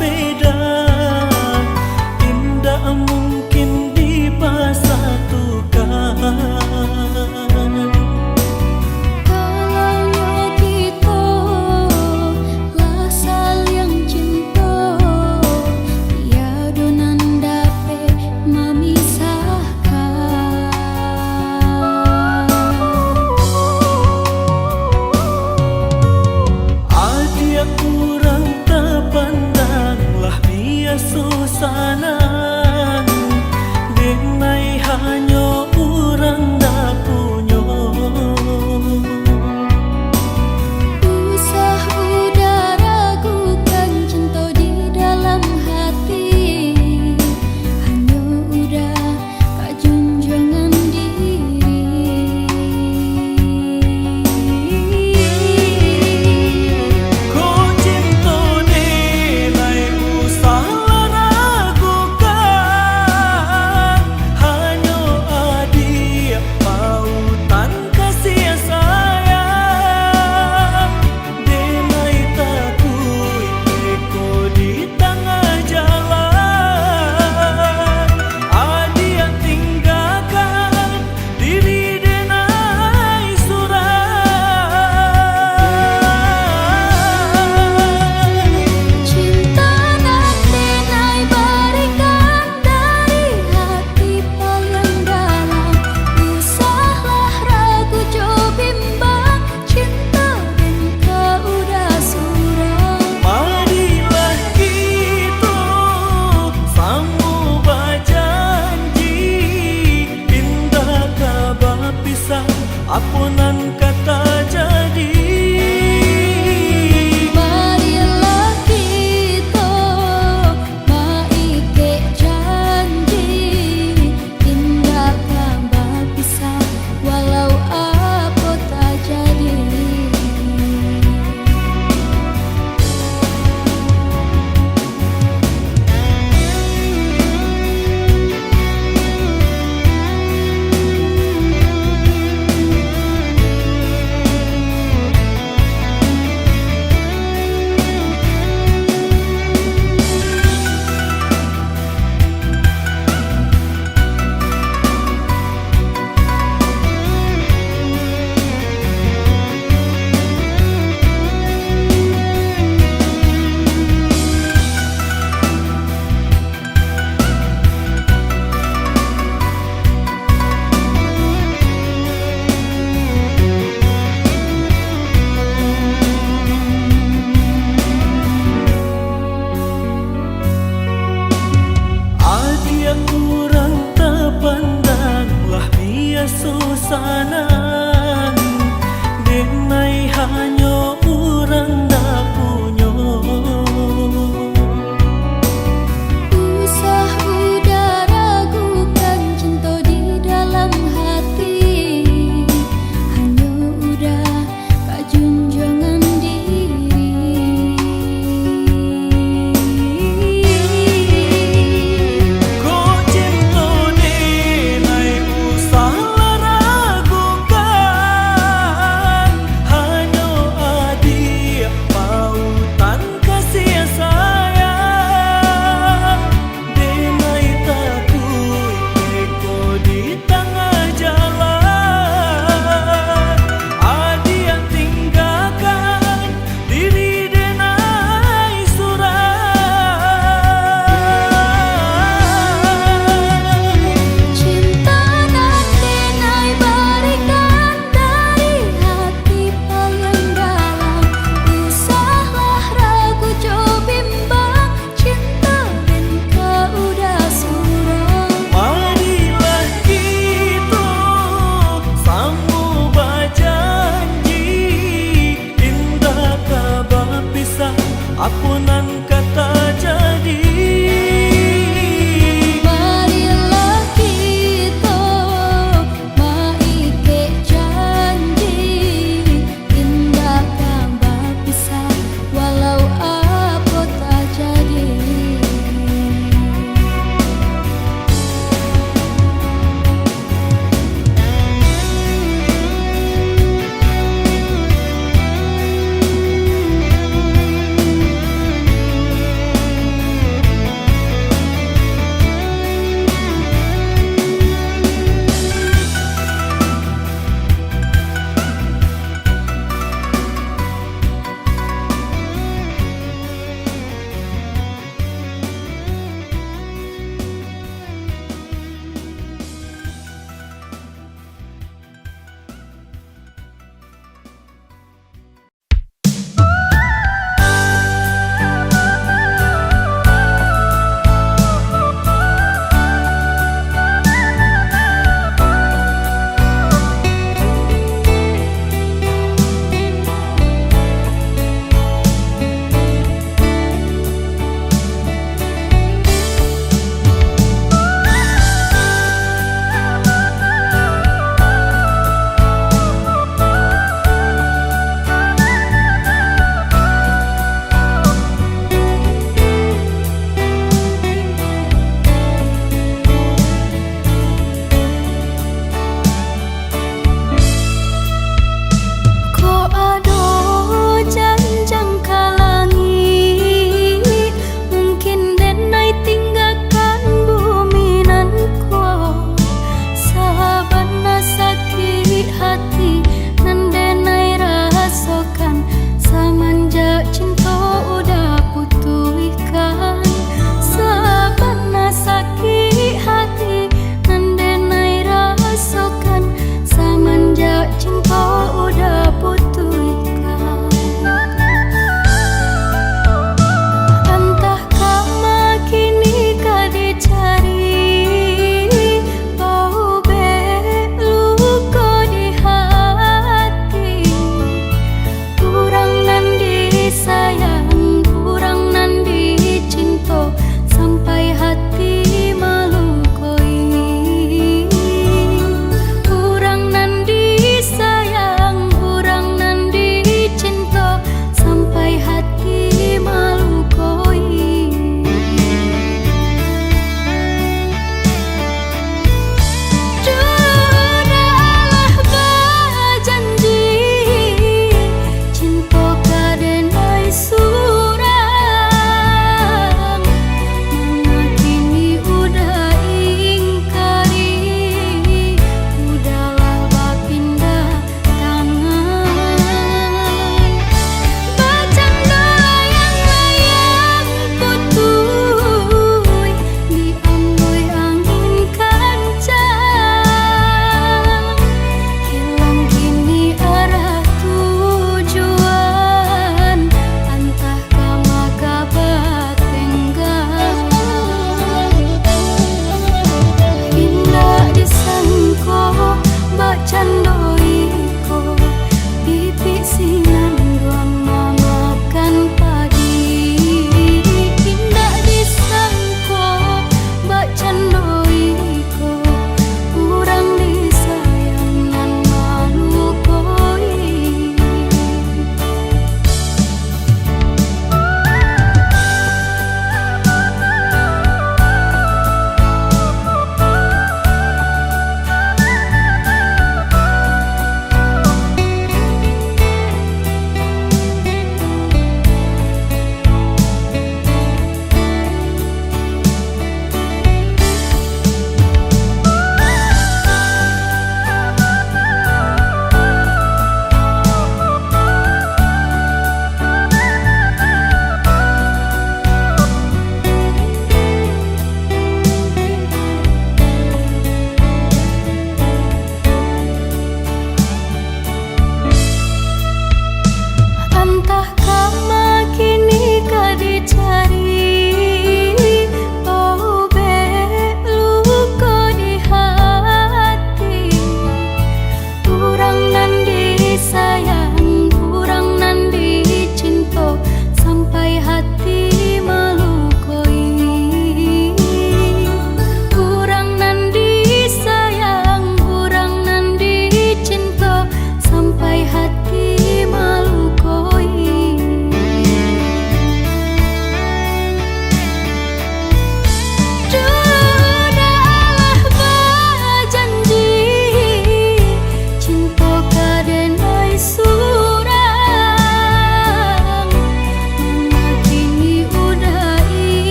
beda, tidak mungkin dipasatukan. Kalau kita lah saling cinta, tiada nan dapat memisahkan. Adia kurang tak pandanglah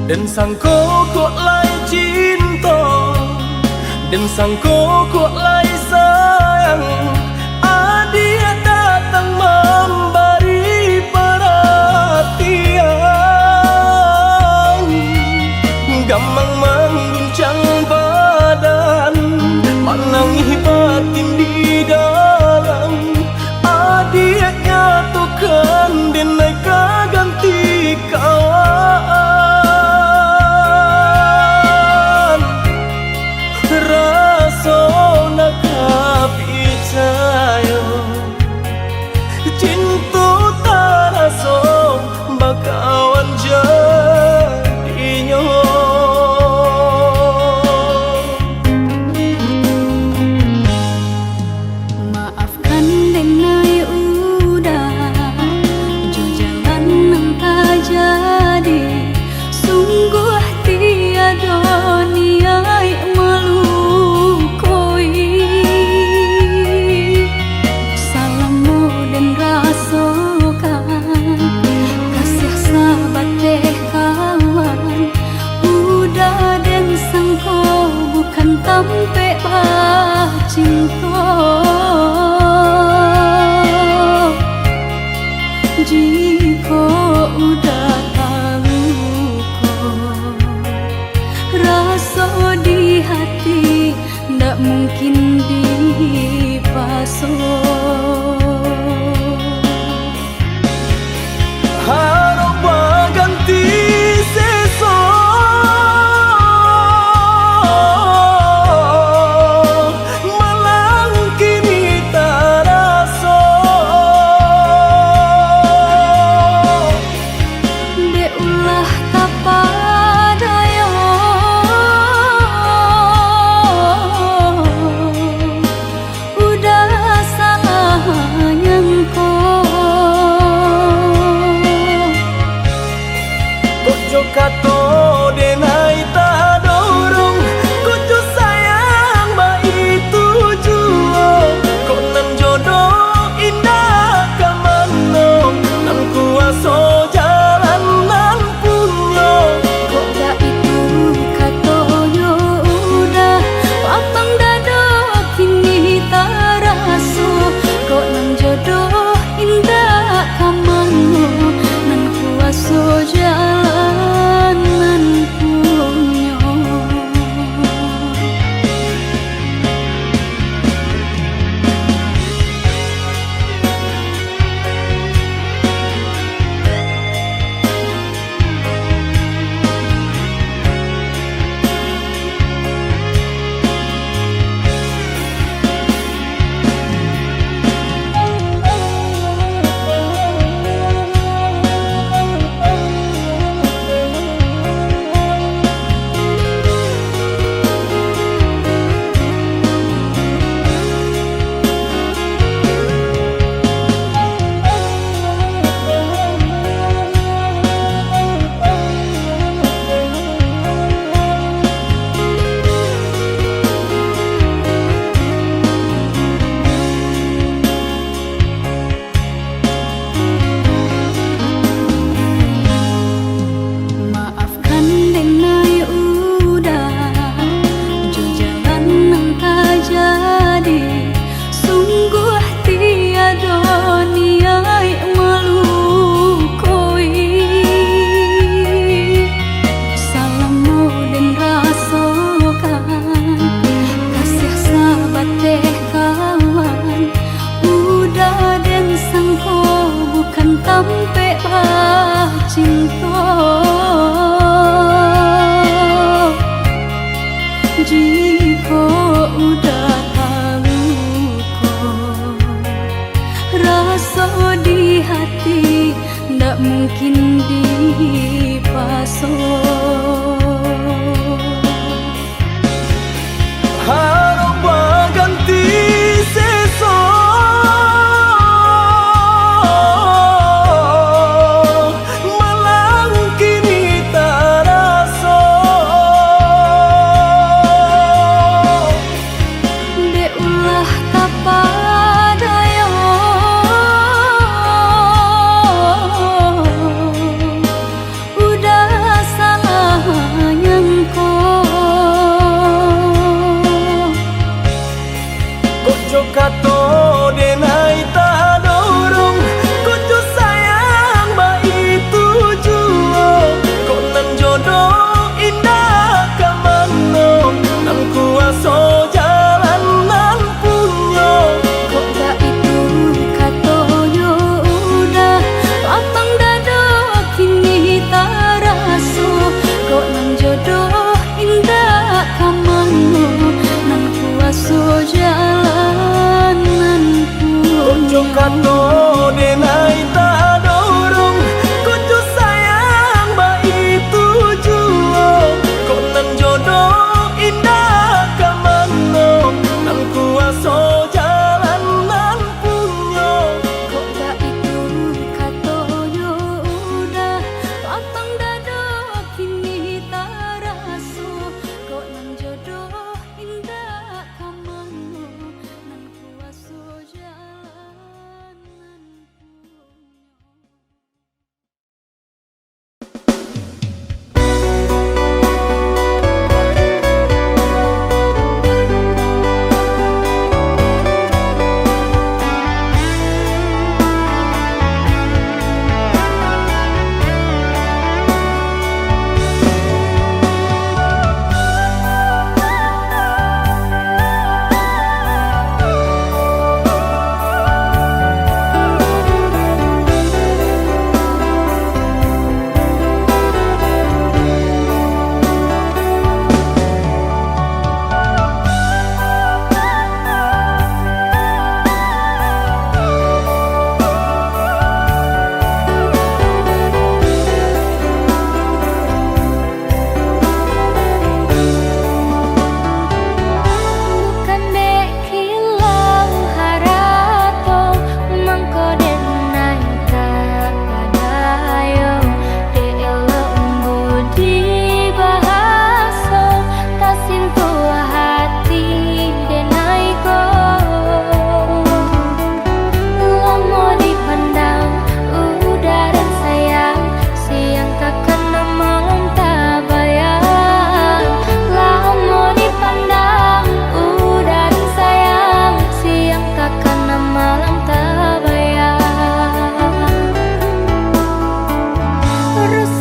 Dan sangko kok lai cinta, dan sangko kok lai sayang. Dia datang memberi perhatian, gamang mengguncang badan, menangis batin di dalam. Dia nyatukan denai ganti kawan. Rasa nak percaya cinta tak rasa bakawan jadinya. Maafkan denai udah jo jalan nang tak jadi. Sungguh tiada niat melukoi. Salahmu dan rasakan kasih sahabat deh kawan. Udah dan sangko bukan tampe bah cinta. Jika udah tahu kok rasa di hati ndak mungkin dipasok. Harap ganti sesok, malang kini tak rasa. Deulah tapadaya udah salah nyangko. Kojo kato denai tak dorong, kojo sayang ba itu jua. Kok nan jodoh indah kamano, nan kuaso jalan nan punya. Kok dah itu katonya udah papang dado kini tak raso. Kok nang jodoh indah kamano, nan kuaso jalan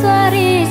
Sari